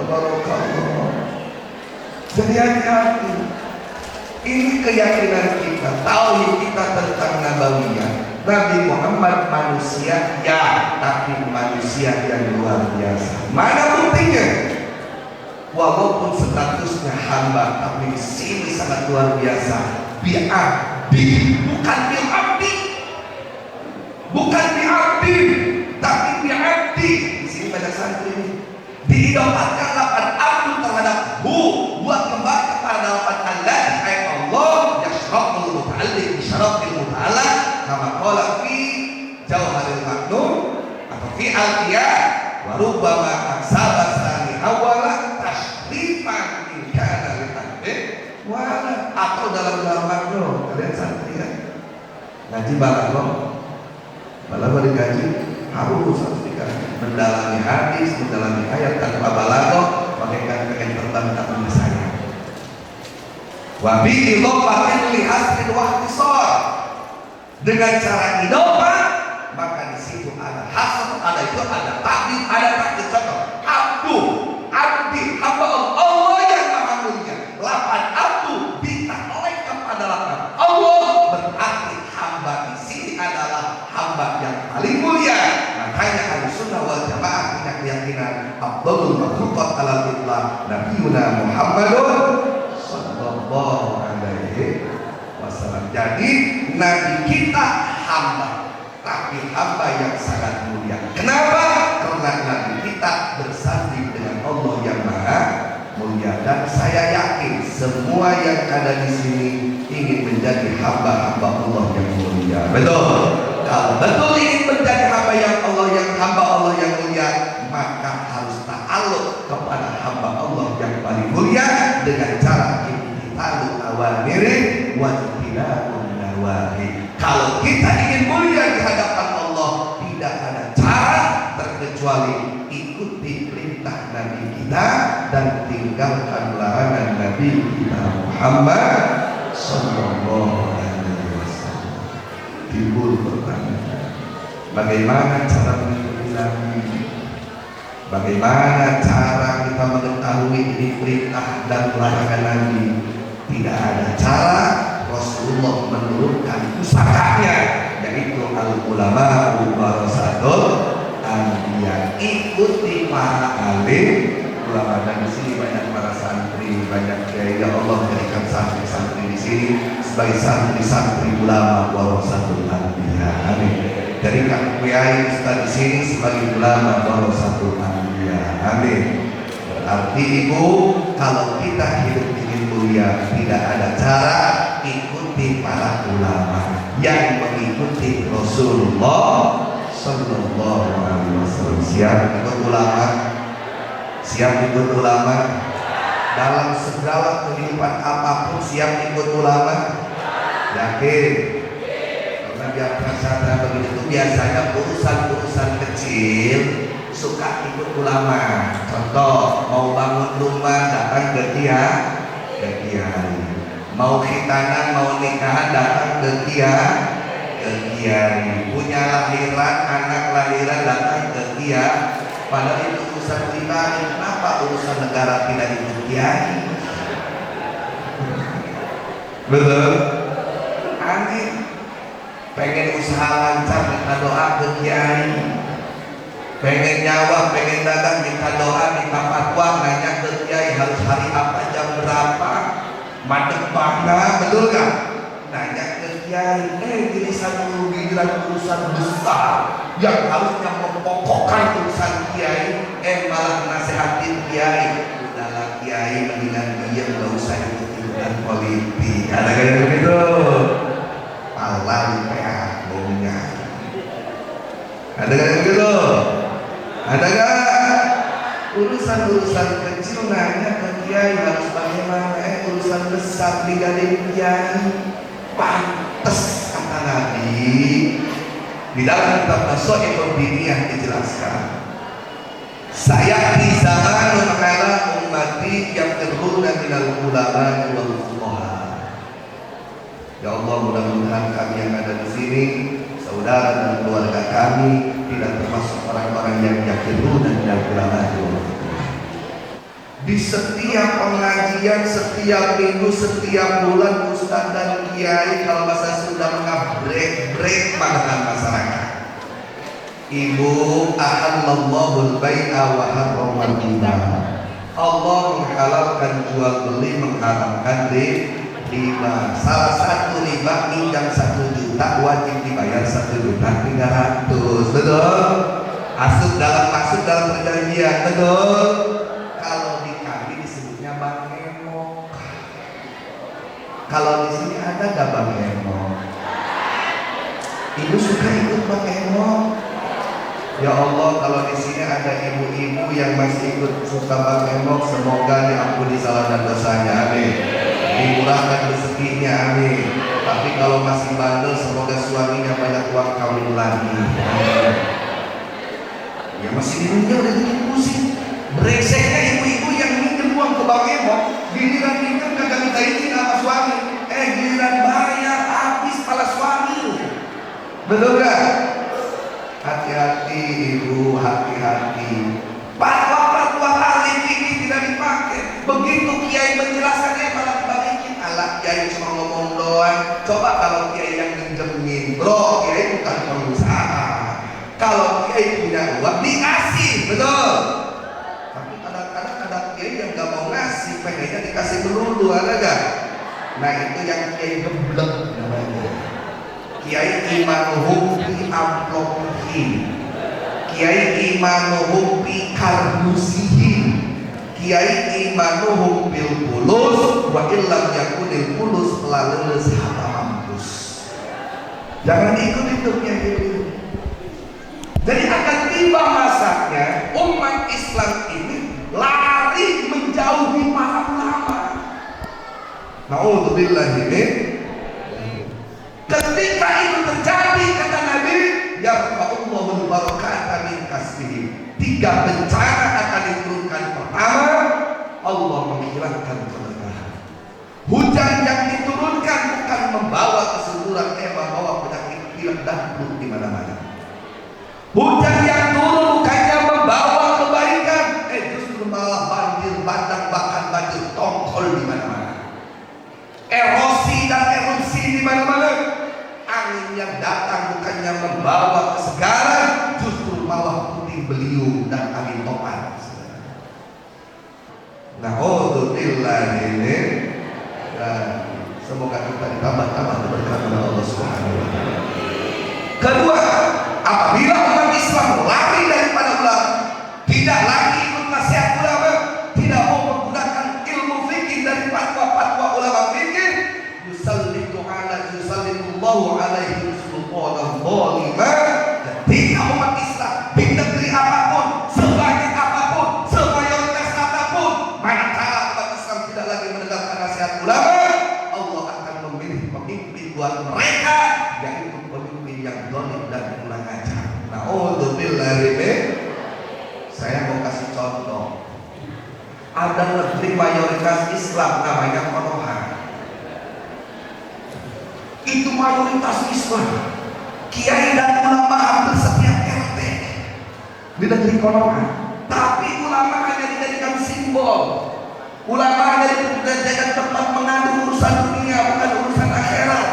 Tabarakallah. Jadi hati-hati. Ini keyakinan kita, tauhid kita tentang nabawiyah. Nabi Muhammad manusia ya, tapi manusia yang luar biasa. Mana buktinya? Walaupun statusnya hamba, tapi di sini sangat luar biasa. Bi'abdi, bukan bi'abdi, bukan bi'abdi, tapi bi'abdi. Di sini banyak santri ini diidolatkan lapan abdu terhadap buat kembali kepada lapan Allah ayat Allah yashraqul muta'alliq bisyaraqil muta'ala kama qala fi jauharil maknun atau fi al-qiyah wa rubbama aksaba sani awala tashrifan in kana litabih wala atau dalam maknun. Kalian santri ya ngaji balaghah dikaji harus mendalami hadis, mendalami ayat tanpa balaghah, bagaikan kain terbang tak punya sayap. Wa bi idhafatin li hasrin wa ihtisar. Dengan cara idhafah, maka di situ ada hasr, ada itu, ada takdir, ada takdir. Contoh, abdu, abdi, hamba Allah yang maha mulia. Lapan abdu ditaklek kepada lapan Allah, berarti hamba di sini adalah hamba yang paling mulia. Makanya Ahlussunnah wal Jamaah sayyidina Abdul makhluqat alal itlaq Nabiyuna Muhammadun sallallahu alaihi wasallam. Jadi Nabi kita hamba, tapi hamba yang sangat mulia. Kenapa? Karena Nabi kita bersanding dengan Allah yang maha mulia. Dan saya yakin semua yang ada di sini ingin menjadi hamba-hamba Allah yang mulia. Betul? Kalau betul ingin menjadi hamba Allah yang mulia, maka harus ta'alluq kepada hamba Allah yang paling mulia dengan cara imtithalul awamiri wa ijtinabun nawahi. Kalau kita ingin mulia di hadapan Allah, tidak ada cara terkecuali ikuti perintah Nabi kita dan tinggalkan larangan Nabi kita Muhammad sallallahu alaihi wasallam. Timbul pertanyaan, bagaimana cara mengikuti Nabi? Bagaimana cara kita mengetahui ini perintah dan larangan Nabi? Tidak ada cara. Rasulullah menurunkan pusakanya, yaitu al-ulama warasatul anbiya. Ikuti para alim ulama. Dan di sini banyak para santri, banyak kiai. Ya Allah, berikan santri-santri di sini sebagai santri-santri ulama warasatul anbiya. Amin. Jadikan kiai ustaz di sini sebagai ulama warasatul anbiya. Amin. Berarti ibu, kalau kita hidup ingin mulia, tidak ada cara ikuti para ulama yang mengikuti Rasulullah sallallahu alaihi wasallam. Siap ikut ulama? Siap ikut ulama? Dalam segala kehidupan apapun siap ikut ulama? Yakin? Karena biar perasaan begitu biasanya urusan-urusan kecil suka ikut ulama. Contoh, mau bangun rumah datang ke kiai. Mau khitanan, mau nikahan datang ke kiai. Punya lahiran, anak lahiran datang ke kiai. Padahal itu urusan pribadi. Kenapa urusan negara tidak ikut kiai? Betul? Aneh. Pengen usaha lancar minta doa ke kiai. Pengen nyawa, pengen dagang minta doa, minta fatwa, nanya ke kiai harus hari apa, jam berapa, madep mana, betul kan? Nanya ke kiai, giliran urusan besar yang harusnya mempokokkan urusan kiai, malah nasihatin kiai. Udahlah kiai, mendingan diam, gak usah ikut-ikutan politik. Ada kayak begitu? Palang kayak bomnya. Ada kayak begitu? Ada gak? Urusan-urusan kecil nanya ke kiai harus bagaimana? Urusan besar digading kiai. Pantes kata Nabi di dalam kitab Nashai'ud Diniyah dijelaskan, saya di zamanun ala ummati yang terhuna minal ulama wal fuqaha. Ya Allah, mudah-mudahan kami yang ada di sini, saudara dan keluarga kami, tidak termasuk orang-orang yang yakiruna minal ulama wal fuqaha. Di setiap pengajian, setiap minggu, setiap bulan, ustaz dan kiai kalau bahasa Sunda mengabrek pandangan masyarakat. Ibu, ahallallahu al-bai'a wa harramal riba. Allah menghalalkan jual beli, mengharamkan riba. Salah satu riba, minjam 1 juta wajib dibayar 1.300.000. Betul? Masuk dalam perjanjian. Betul? Bang Emo. Kalau di sini ada gak Bang Emo? Ibu suka ikut Bang Emo? Ya Allah, kalau di sini ada ibu-ibu yang masih ikut suka Bang Emo, semoga diampuni salah dan dosanya. Amin. Dimurahkan rezekinya. Amin. Tapi kalau masih bandel, semoga suaminya banyak uang kawin lagi. Amin. Ya masih di dunia udah bikin pusing. Brengseknya ibu-ibu yang minjem uang ke Bang Emo, giliran minjem kagak minta izin sama suami, giliran bayar habis pala suami. Betul gak? Hati-hati ibu, hati-hati. Fatwa-fatwa ahli fikih tidak dipakai. Begitu kiai menjelaskannya malah dibalikin. Alah, kiai cuma ngomong doang. Coba kalau kiai yang minjemin, bro, kiai bukan pengusaha. Kalau kiai punya uang dikasih, betul? dikasih melulu, ada gak? Nah itu yang kiai geblek namanya. Kiai imanuhum fi amrokihim, kiai imanuhum fi kardusihim, kiai imanuhum bil pulus wa illam yakunil pulus laleles hata mampus. Jangan ikut itu kiai itu. Jadi akan tiba masanya umat Islam ini lari menjauhi para ulama. Na'udzubillah ini. Ketika itu terjadi kata Nabi, yarfa'ullahul barakata min kasbihim. 3 bencana akan diturunkan. Pertama, Allah menghilangkan keberkahan. Hujan yang diturunkan bukan membawa kesuburan, membawa penyakit pilek dan flu di mana-mana. Hujan yang turun bukannya membawa kebaikan, justru malah banjir bandang, bahkan banjir tongkol di mana-mana. Erosi dan erupsi di mana-mana. Angin yang datang bukannya membawa kesegaran, justru malah puting beliung dan angin topan. Na'udzubillah ini. Semoga kita ditambah-tambah berkat oleh Allah Subhanahu wa taala. Kedua, apabila umat Islam lari daripada ulama, tidak lagi ikut nasihat ulama, tidak mau menggunakan ilmu fikih dari fatwa-fatwa ulama fikih, yusallimullahu alaihi sultanan zalimah. Ketika umat Islam di negeri apapun, sebanyak apapun, semayoritas apapun, manakala umat Islam tidak lagi mendengarkan nasihat ulama, Allah akan memilih pemimpin buat mereka, yaitu pemimpin yang zalim dan kurang ajar. Na'udzubillah. Saya mau kasih contoh. Ada negeri mayoritas Islam namanya Konoha. Itu mayoritas Islam. Kiai dan ulama hampir setiap RT di negeri Konoha. Tapi ulama hanya dijadikan simbol. Ulama hanya dijadikan tempat mengadu urusan dunia, bukan urusan akhirat.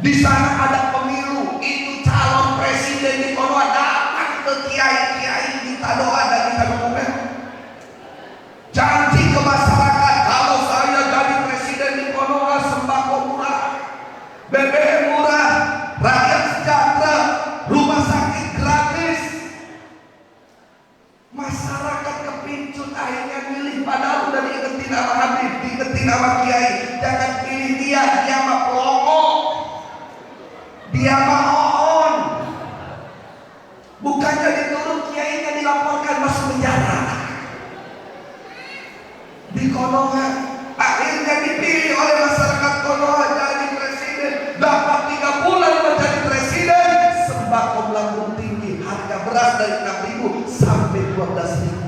Di sana ada pemilu, itu calon presiden di Konoha datang ke kiai-kiai minta doa dan minta dukungan. Janji ke masyarakat, kalau saya jadi presiden di Konoha, sembako murah, BBM murah, rakyat sejahtera, rumah sakit gratis. Masyarakat kepincut akhirnya milih, padahal udah diingetin sama Habib, diingetin sama kiai, jangan pilih dia mah pelongo, dia mah on. Bukannya diturun, kiainya dilaporkan masuk penjara. Di Konoha akhirnya dipilih oleh masyarakat Konoha jadi presiden, dapat 3 bulan menjadi presiden. Sembako melambung tinggi, harga beras dari 6.000 sampai 12.000.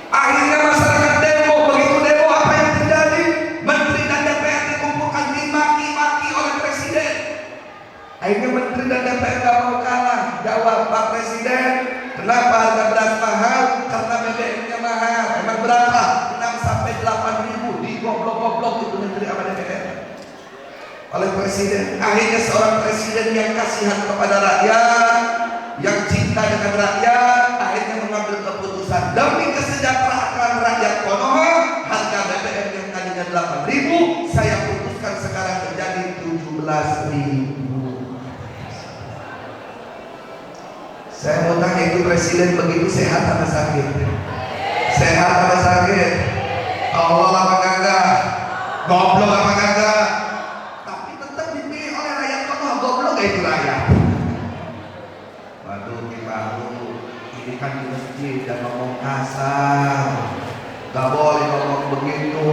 Akhirnya masyarakat demo. Begitu demo, apa yang terjadi? Menteri dan DPR dikumpulkan, dimaki-maki oleh presiden. Akhirnya menteri dan DPR gak mau kalah. Jawab, Pak Presiden, kenapa harga beras mahal? Karena BBM-nya mahal. Emang berapa? 6 sampai 8.000. Di goblok-goblok itu menteri sama DPR oleh presiden. Akhirnya seorang presiden yang kasihan kepada rakyat, yang cinta dengan rakyat, akhirnya mengambil keputusan demi kesejahteraan rakyat Konoha, harga BBM yang tadinya 8.000 saya putuskan sekarang menjadi 17.000. Saya mau tanya, itu presiden begitu sehat apa sakit? Sehat apa sakit? Allah apa kagak? Goblok apa kagak? Tapi tetap dipilih oleh rakyat Konoha. Goblok gak itu rakyat? Waduh, ini kan di masjid, jangan ngomong kasar. Gak boleh ngomong begitu.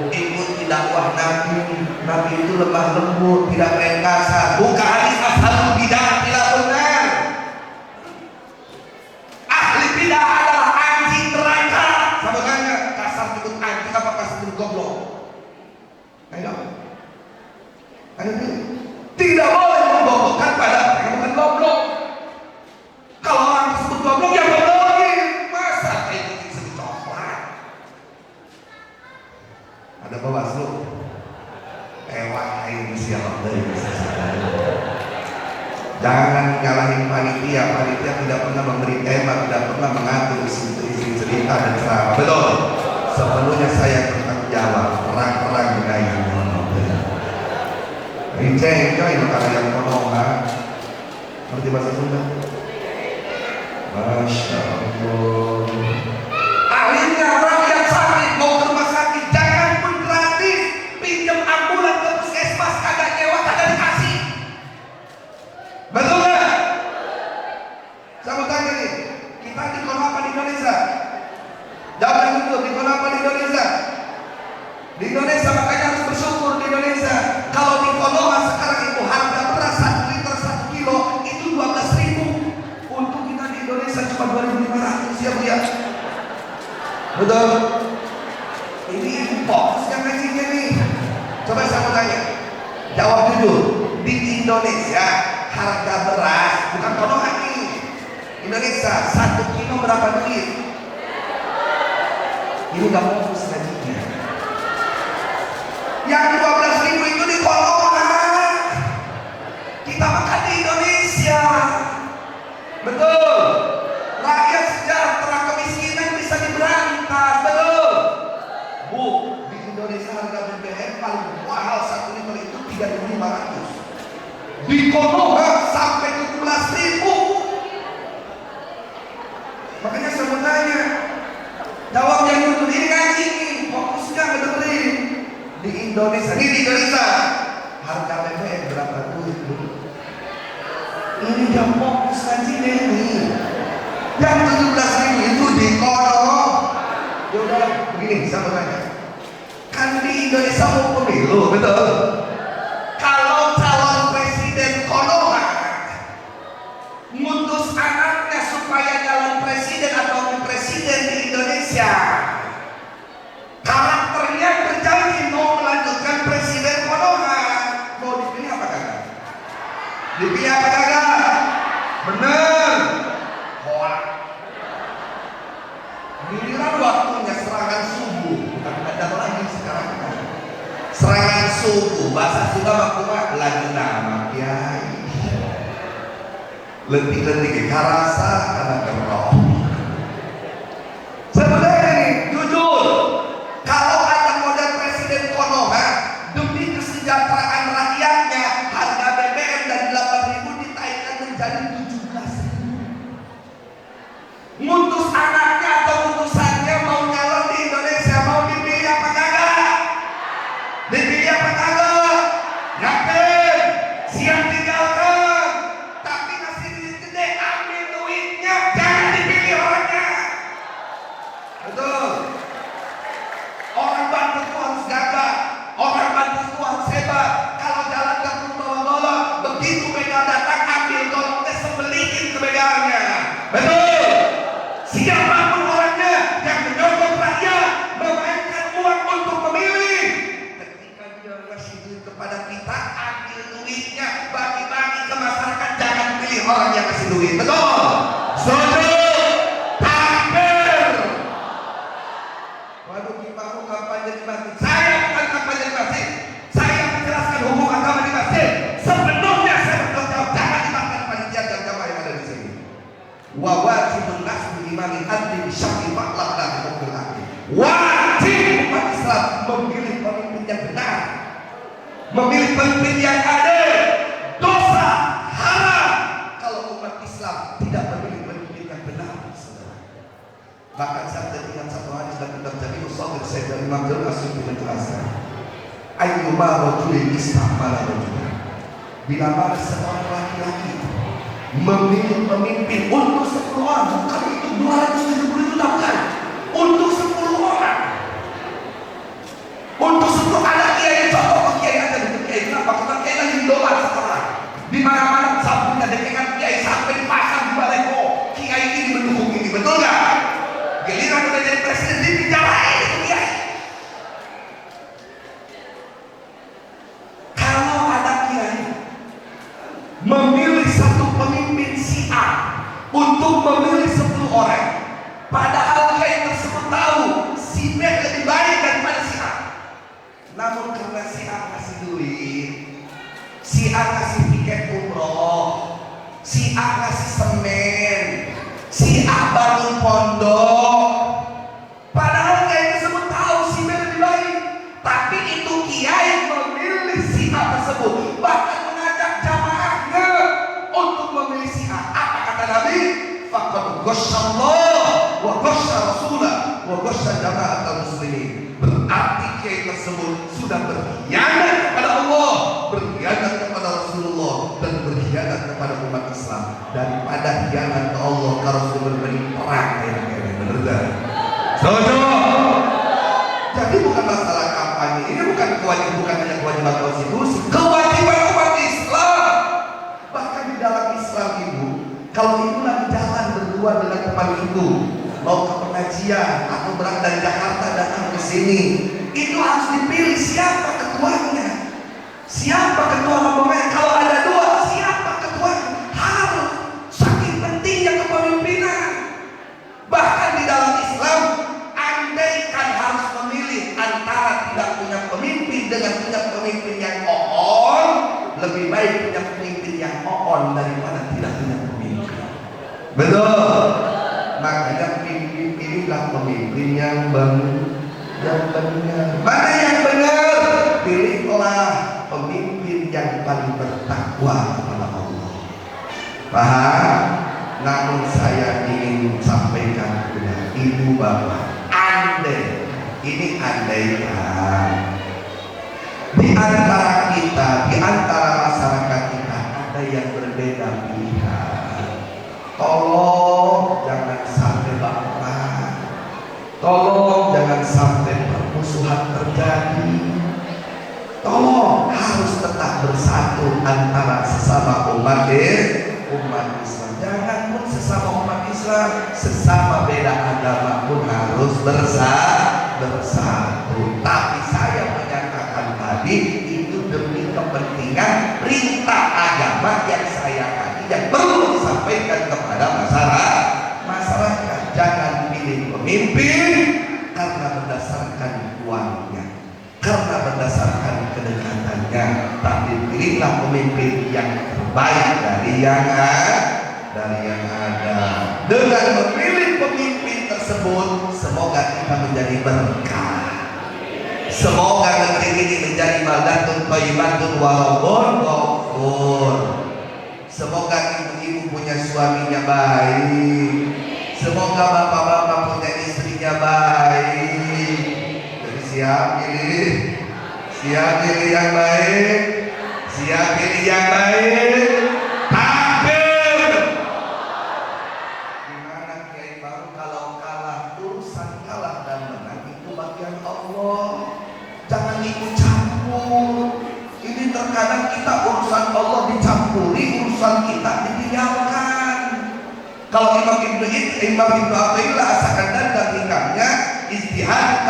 Ikuti dakwah Nabi. Nabi itu lemah lembut, tidak main kasar. Buka hadis ashabul bidah, tidak benar. Ahli bidah adalah anjing neraka. Sama tanya, kasar disebut anjing apa kasar disebut goblok? Ayo. Tidak boleh membohongkan pada yang bukan goblok. Kalau orang disebut goblok, ya goblok. Masa kayak kucing sebut coklat? Ada Bawaslu. Ewak ini siapa dari Jangan nyalahin panitia. Panitia tidak pernah memberi tema, tidak pernah mengatur istri-istri kita ada ceramah. Betul. Sepenuhnya saya bertanggung jawab. Perang-perang budaya mono. Enjoy makanan yang mono kan. Ngerti bahasa Sunda? Masya Allah. Akhirnya rakyat sakit mau ke rumah sakit, jangan pun gratis, pinjam ambulan ke puskesmas kagak nyewa kagak dikasih. Betul nggak? Saya mau tanya nih, kita di kono apa di Indonesia? Jawab yang betul, di kono apa di Indonesia? Di Indonesia, makanya harus bersyukur di Indonesia. Kalau di Konoha sekarang itu harga beras 1 liter 1 kilo itu 12.000. Untuk kita di Indonesia cuma 2.500 ya Bu ya. Betul? Ini ibu fokus yang ngajinya nih. Coba saya mau tanya, jawab jujur. Di Indonesia harga beras, bukan Konoha nih, Indonesia 1 kilo berapa duit? Ini gak fokus ngajinya. Yang 12.000 itu di Konoha. Kita makan di Indonesia. Betul. Rakyat sejahtera, kemiskinan bisa diberantas. Betul. Bu, di Indonesia harga BBM paling mahal 1 liter itu 3.500. Di Konoha sampai 17.000. Makanya saya mau tanya, jawab yang betul. Ini ngaji nih, fokusnya ngedengerin. Di Indonesia, ini di Indonesia harga BBM berapa duit Bu? Ini yang fokus ngaji nih. Yang 17.000 itu di Konoha. Ya udah begini, saya mau tanya. Kan di Indonesia mau pemilu, betul? Kalau calon presiden Konoha ngutus anaknya supaya calon presiden atau presiden di Indonesia, karakternya berjanji mau melanjutkan presiden Konoha, mau dipilih apa kagak? Dipilih apa kagak? Bener. Hoak. Giliran waktunya serangan subuh, bukan ada lagi sekarang. Serangan subuh, bahasa Sunda mah lagi nama kiai. Letih-letih karasa karena keroh. Sebenarnya nih, jujur, kalau ada model presiden Konoha, demi kesejahteraan rakyatnya, harga BBM dari 8.000 ditaikkan menjadi 17.000. Ngutus anaknya atau utusannya mau nyalon di Indonesia, mau dipilih apa kagak? Dipilih apa kagak? Yakin? Siap tinggalkan. Tapi ngasih duit gede, ambil duitnya, jangan dipilih orangnya. Betul. Orang Banten itu harus gagah, orang Banten itu harus hebat. Kalau jalan gak perlu bawa-bawa, begitu begal datang ambil goloknya, sembelihin ke begalnya. Betul. Siapapun orangnya yang menyogok rakyat, memainkan uang untuk memilih, ketika dia ngasih duit kepada kita, ambil duitnya, bagi-bagi ke masyarakat, jangan pilih orang yang kasih duit. Betul. Setuju. Takbir. Waduh, Kiparu kampanye di masjid. Saya bukan kampanye di masjid. Saya menjelaskan hukum agama di masjid. Sepenuhnya saya bertanggung jawab. Jangan dimakan panitia dan jamaah yang ada di sini. Wa wajibun nas bil imami adli bi syar'i fa'lam la tuqbil akli. Wajib umat Islam memilih pemimpin yang benar. Memilih pemimpin yang adil. Dosa haram kalau umat Islam tidak memilih pemimpin yang benar. Bahkan saya ingat satu hadis dan kitab Jami'us Shaghir Sayyid Imam Jalal As-Suyuti menjelaskan, ayyuma rajulin istamala rajulan, bila mana seorang laki-laki memilih pemimpin untuk 10 orang, bukan itu 270 itu bukan, untuk 10 orang, untuk 10 anak kiai, contoh kiai aja di kiai, kenapa? Karena kiai lagi idola sekarang, di mana-mana sabunnya dengan kiai sampai dipasang di baleko, kiai ini mendukung ini, betul nggak? Giliran udah jadi presiden dibicarain itu kiai. Kalau ada kiai memilih satu pemimpin si A untuk memilih 10 orang, padahal kiai tersebut tahu si B lebih baik daripada si A, namun karena si A kasih duit, si A kasih tiket umroh, si A kasih semen, si A bangun pondok, ghassallah wa ghassa rasulah wa ghassa jama'atul muslimin. Berarti kiai tersebut sudah berkhianat kepada Allah, berkhianat kepada Rasulullah, dan berkhianat kepada umat Islam. Daripada khianat ke Allah ke Rasul berberi perang kira-kira, benar tak? Setuju? Jadi bukan masalah kampanye, ini bukan hanya kewajiban konstitusi, kewajiban umat Islam. Bahkan di dalam Islam ibu, kalau ibu lagi jalan berdua dengan teman ibu, mau ke pengajian atau berangkat dari Jakarta datang ke sini, itu harus dipilih siapa ketuanya, siapa ketua rombongan. Kalau ada dua, siapa ketuanya? Harus, saking pentingnya kepemimpinan. Bahkan di dalam Islam, andaikan harus memilih antara tidak punya pemimpin dengan punya pemimpin yang on, lebih baik punya pemimpin yang on daripada tidak punya pemimpin. Betul. Makanya pilihlah pemimpin yang benar. Mana yang benar? Pilihlah pemimpin yang paling bertakwa kepada Allah. Paham? Namun saya ingin sampaikan kepada ibu bapak, andai, ini andaikan di antara kita, di antara masyarakat kita ada yang berbeda pilihan, tolong jangan sampai baperan, tolong jangan sampai permusuhan terjadi, tolong harus tetap bersatu antara sesama umat Islam. Jangan pun sesama umat Islam, sesama beda agama pun harus bersatu. Tapi saya menyatakan tadi itu demi kepentingan perintah agama yang saya kaji, yang perlu disampaikan kepada masyarakat. Jangan pilih pemimpin karena berdasarkan uangnya, karena berdasarkan kedekatannya, tapi pilihlah pemimpin yang terbaik dari yang ada. Dengan memilih pemimpin tersebut, semoga kita menjadi berkah. Semoga negeri ini menjadi baldatun thayyibatun wa rabbun ghafur. Semoga ibu-ibu punya suaminya baik. Semoga bapak-bapak punya istrinya baik. Jadi siap pilih yang baik. Siap pilih yang baik. Kadang kita urusan Allah dicampuri, urusan kita ditinggalkan. Kalau Imam Ibnu Athaillah asalkan dan hikamnya, istihad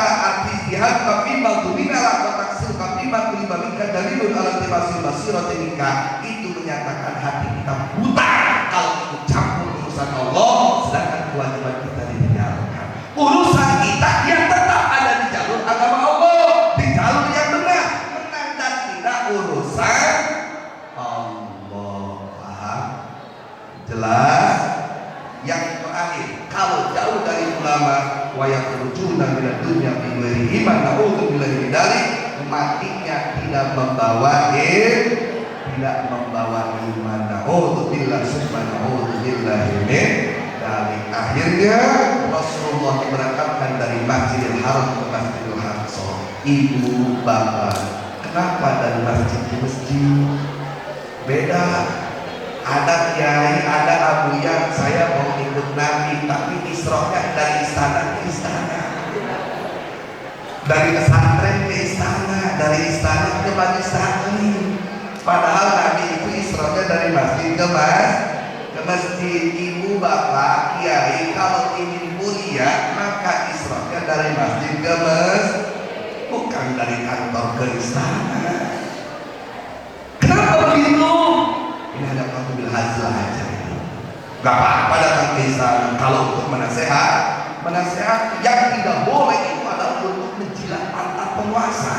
fi maldumina la taksir fi maldumina dalilun ala tibasil basiratika, itu menyatakan hati kita buta kalau ikut campur urusan Allah, sedangkan kewajiban kita ditinggalkan. Urusan kita yang tetap ada di jalur agama Allah, di jalur yang benar, dan tidak urusan Allah. Paham? Jelas? Yang terakhir, kalau jauh dari ulama, wa yakhrujuna minad dunya bi ghairi iman, na'udzubillahi min dzalik, matinya tidak membawa iman. Na'udzubillah subhanahu min dzalik. Akhirnya Rasulullah diberangkatkan dari Masjidil Haram ke Masjidil Aqsa. Ibu, bapak, kenapa dari masjid ke masjid? Beda. Ada kiai, ada abuya, saya mau ikut Nabi, tapi isrohnya dari istana ke istana, dari pesantren ke istana, dari istana ke Majlis Taklim. Padahal Nabi itu isrohnya dari masjid ke masjid. Ibu, bapak, kiai, kalau ingin mulia maka isrohnya dari masjid ke masjid, bukan dari kantor ke istana. Kenapa begitu? Ini ada waktu bilhazlah aja. Gak apa-apa datang ke istana kalau untuk menasehat yang tidak boleh itu adalah untuk menjilat pantat penguasa.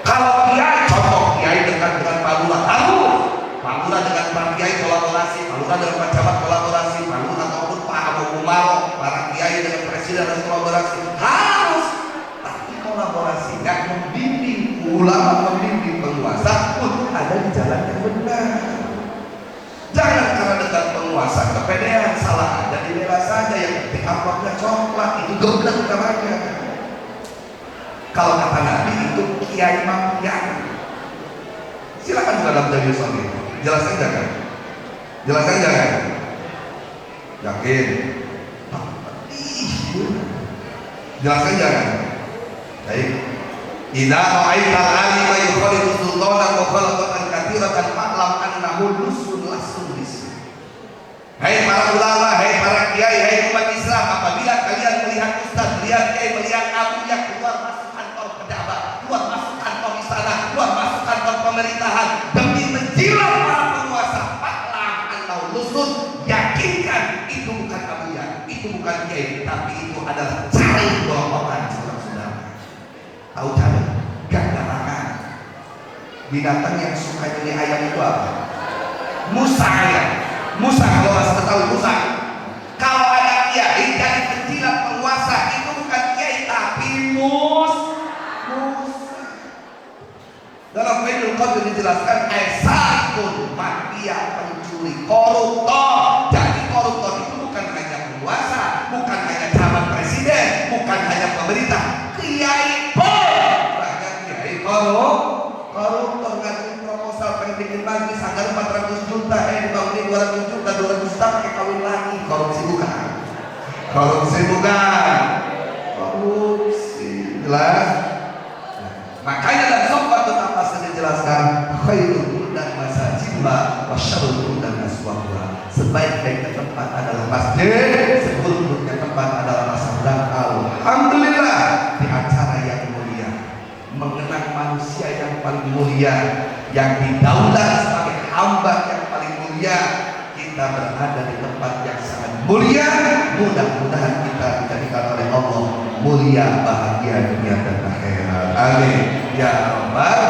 Kalau kiai, contoh kiai dengan Pak Lurah, Pak Lurah dengan Pak Kiai kolaborasi, Pak Lurah dengan Pak Camat kolaborasi, Pak Lurah ataupun Pak Abu Umar, para kiai dengan presiden harus kolaborasi, harus. Tapi kolaborasinya membimbing ulama, membimbing penguasa untuk ada di jalan yang benar. Jangan karena dekat penguasa ke Geblek namanya. Kalau kata Nabi itu kiai mafian. Silakan dalam dalil sahih. Jelaskan jangan. Jelaskan jangan. Yakin. Jelaskan jangan. Baik. Idza ra'aita al-'alima yukhalifu sultanan wa khalaqatan katsiratan fa'lam annahu lusun lasun. Hai para ulama, hai para kiai, hai umat Islam, apabila kalian melihat ustaz, melihat kiai, melihat abu yang keluar masuk kantor pejabat, keluar masuk kantor istana, keluar masuk kantor pemerintahan demi menjilat para penguasa, fa'lam annahu lusun, yakinkan itu bukan abu ya, itu bukan kiai, tapi itu adalah cari bohongan saudara-saudara. Tahu cari? Gak garangan. Binatang yang suka nyuri ayam itu apa? Musa ya. Musa, kalau masih tahu Musa. Kalau ada kiai jadi penjilat penguasa, itu bukan kiai tapi Musa. Dalam Faidul Qadir dijelaskan esakun mafia pencuri koruptor. Jadi koruptor itu bukan hanya penguasa, bukan hanya calon presiden, bukan hanya pemerintah, kiai pun. Bahkan kiai koruptor ngasih proposal pengen bikin lagi sanggar 400 juta, dibangin 200 juta, 200 juta pakai kawin lagi. Korupsi bukan? Korupsi bukan? Korupsi. Jelas? Makanya dalam sobat betapa saya dijelaskan khairul dan masajidlah wa syarrul dan aswaqha. Sebaik-baiknya tempat adalah masjid, seburuk-buruknya tempat adalah masjid. Alhamdulillah di acara yang mulia mengenang manusia yang paling mulia yang didaulat sebagai hamba yang paling mulia, kita berada di tempat yang sangat mulia. Mudah-mudahan kita dijadikan oleh Allah mulia, bahagia dunia dan akhirat. Amin ya rabbal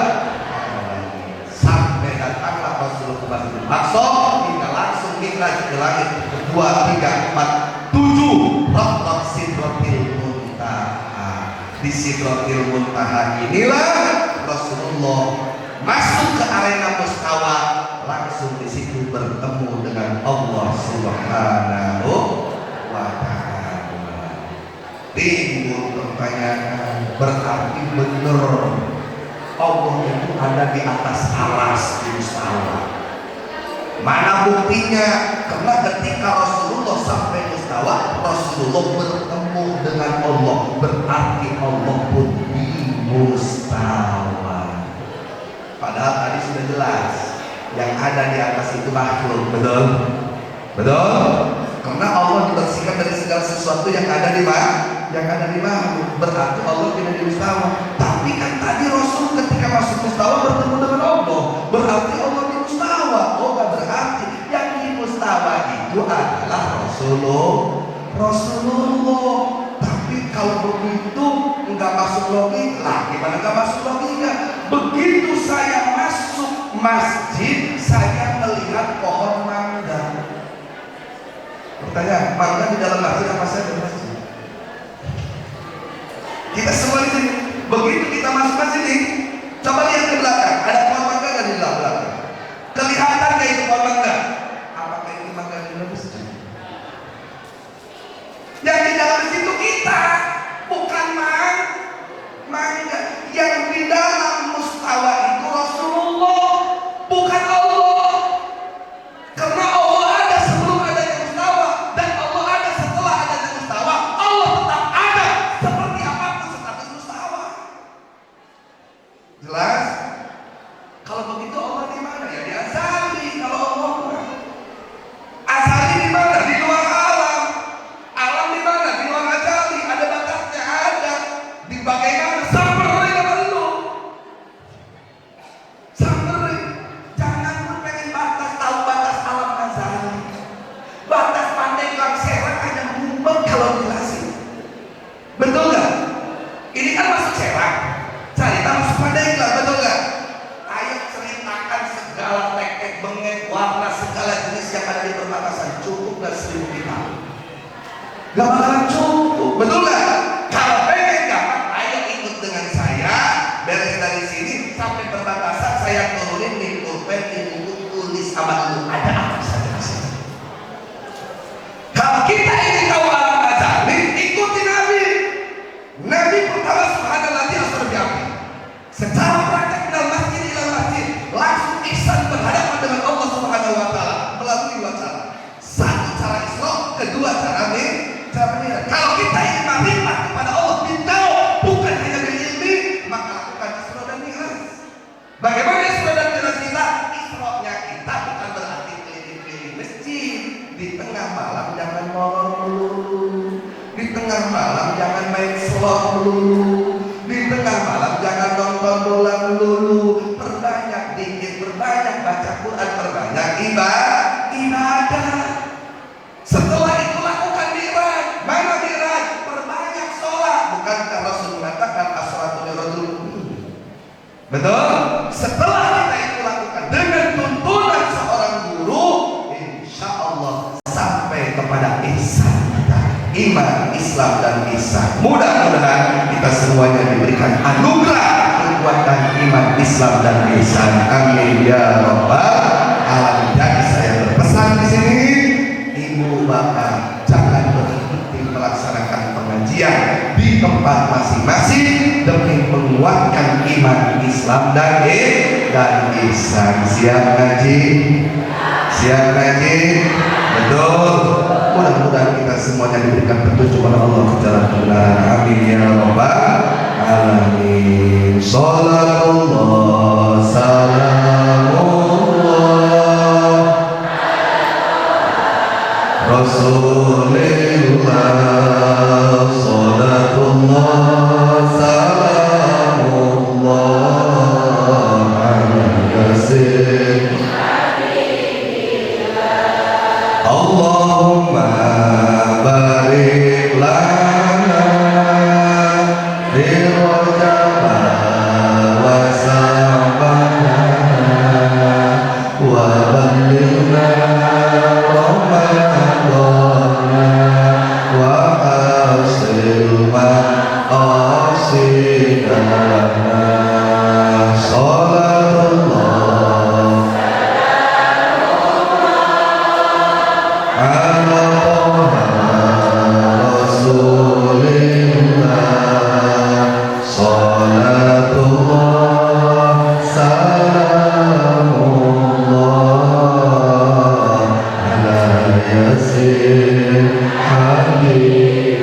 alamin. Sampai datanglah Rasulullah Masjidil Aqsa, hingga langsung mi'raj ke langit kedua, 3, 4, 7 Rabbah Sidratil Muntaha. Di Sidratil Muntaha inilah Rasulullah masuk ke arena mustawa, langsung di situ bertemu dengan Allah Subhanahu wa Ta'ala. Timbul pertanyaan, berarti benar Allah itu ada di atas aras di mustawa. Mana buktinya? Karena ketika Rasulullah sampai mustawa, Rasulullah bertemu dengan Allah, berarti Allah pun di mustawa. Padahal tadi sudah jelas yang ada di atas itu makhluk, betul? Betul? Karena Allah dibersihkan dari segala sesuatu yang ada di makhluk, berarti Allah tidak di mustawa. Tapi kan tadi Rasul ketika masuk mustawa bertemu dengan Allah, berarti Allah di mustawa. Oh, gak berarti yang di mustawa itu adalah Rasulullah. Tapi kalau begitu nggak masuk logika, gimana nggak masuk logika? Begitu saya masuk masjid, saya melihat pohon mangga. Pertanyaan, mangga di dalam masjid apa saja di masjid? Kita semua di sini. Begitu kita masuk masjid ini, coba lihat ke belakang, ada pohon mangga nggak di belakang? Kelihatan nggak itu pohon mangga? Apakah itu mangga di dalam masjid? Yang di dalam situ kita, bukan mangga. Yang di dalam mustawa itu Rasulullah, bukan Allah. Karena Allah ada sebelum adanya mustawa, dan Allah ada setelah adanya mustawa. Allah tetap ada seperti apapun status mustawa. Jelas? Kalau begitu Allah di mana? Ya di azali. Kalau Allah azali di mana? Di luar alam. Alam di mana? Di luar azali. Ada batasnya, ada. Di bagaimana? Sampai apa lu? Sampai. Jangan pun pengen batas, tahu batas alam azali. Batas pandai gang serang hanya ngumpet kalau jelasin. Betul nggak? Ini kan masuk serang. Cerita masuk pandai gang, betul nggak? Ayo ceritakan segala teknik bengek, warna, segala jenis yang ada di perbatasan. Cukup nggak 1000 kita? Gak bakalan cukup, betul nggak? Kalau pengen gampang, ayo ikut dengan saya. Beres dari sini sampai perbatasan, saya turunin di pulpen, di buku, tulis sama lu ada apa saja di sini. Kalau kita ingin tahu alam azali, ikuti Nabi. kedua cara menilai. Kalau kita ingin makrifat kepada Allah bintau, bukan hanya berilmi, maka lakukan Isra dan Mi'raj. Bagaimana Isra dan Mi'raj kita? Isra-nya kita bukan berarti keliling-keliling masjid. Di tengah malam jangan molor melulu. Di tengah malam jangan main slot melulu. Di tengah malam jangan nonton bola melulu. Perbanyak zikir, perbanyak baca Quran, perbanyak ibadah. Setelah itu lakukan Mi'raj. Mana Mi'raj? Perbanyak sholat. Bukankah Rasul mengatakan as-sholatu mirajul mu'min? Betul? Setelah kita itu lakukan dengan tuntunan seorang guru, insya Allah sampai kepada ihsan kita, iman, Islam dan ihsan. Mudah-mudahan kita semuanya diberikan anugerah kekuatan iman, Islam dan ihsan. Amin ya rabbal alamin. Dan saya berpesan di sini, ibu bapak jangan berhenti melaksanakan pengajian di tempat masing-masing demi menguatkan iman, Islam dan ihsan. Siap ngaji? Siap ngaji? Betul. Mudah-mudahan kita semuanya diberikan petunjuk oleh Allah ke jalan kebenaran. Amin ya rabbal alamin. Salatullah salamullah Rasulillah, salatullah salamullah ala yasin Allahumma barik lana di Rajab wa Sa'bana wa ballighna Ramadana wa asil ma'asidana. Salatullah ala Rasulillah, salatullah salamullah ala yasin habib.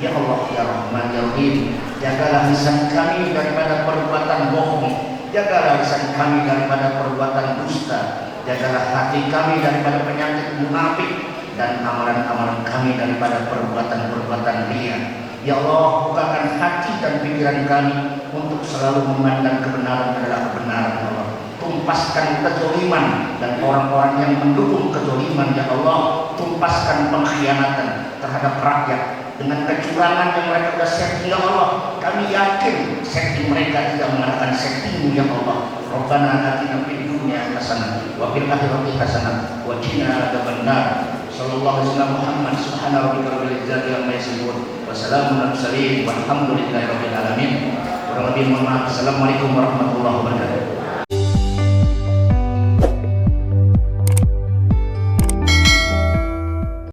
Ya Allah, ya Rahman, ya Rahim, jagalah lisan kami daripada perbuatan bohong, jagalah lisan kami daripada perbuatan dusta, jagalah hati kami daripada penyakit munafik, dan amalan-amalan kami daripada perbuatan-perbuatan riya. Ya Allah, bukakan hati dan pikiran kami untuk selalu memandang kebenaran adalah kebenaran. Ya Allah, tumpaskan kezaliman dan orang-orang yang mendukung kezaliman. Ya Allah, tumpaskan pengkhianatan terhadap rakyat dengan kecurangan yang mereka sudah setting. Ya Allah, kami yakin setting mereka tidak mengadakan setting. Ya Allah, Rabbana atina fid dunya hasanah wa fil akhirati hasanah wa qina adzabannar. Sallallahu alaihi wasallam Muhammad subhana rabbika rabbil izzati amma yasifun wa salamun alal mursalin walhamdulillahi rabbil alamin. Kurang lebih mohon maaf. Assalamualaikum warahmatullahi wabarakatuh.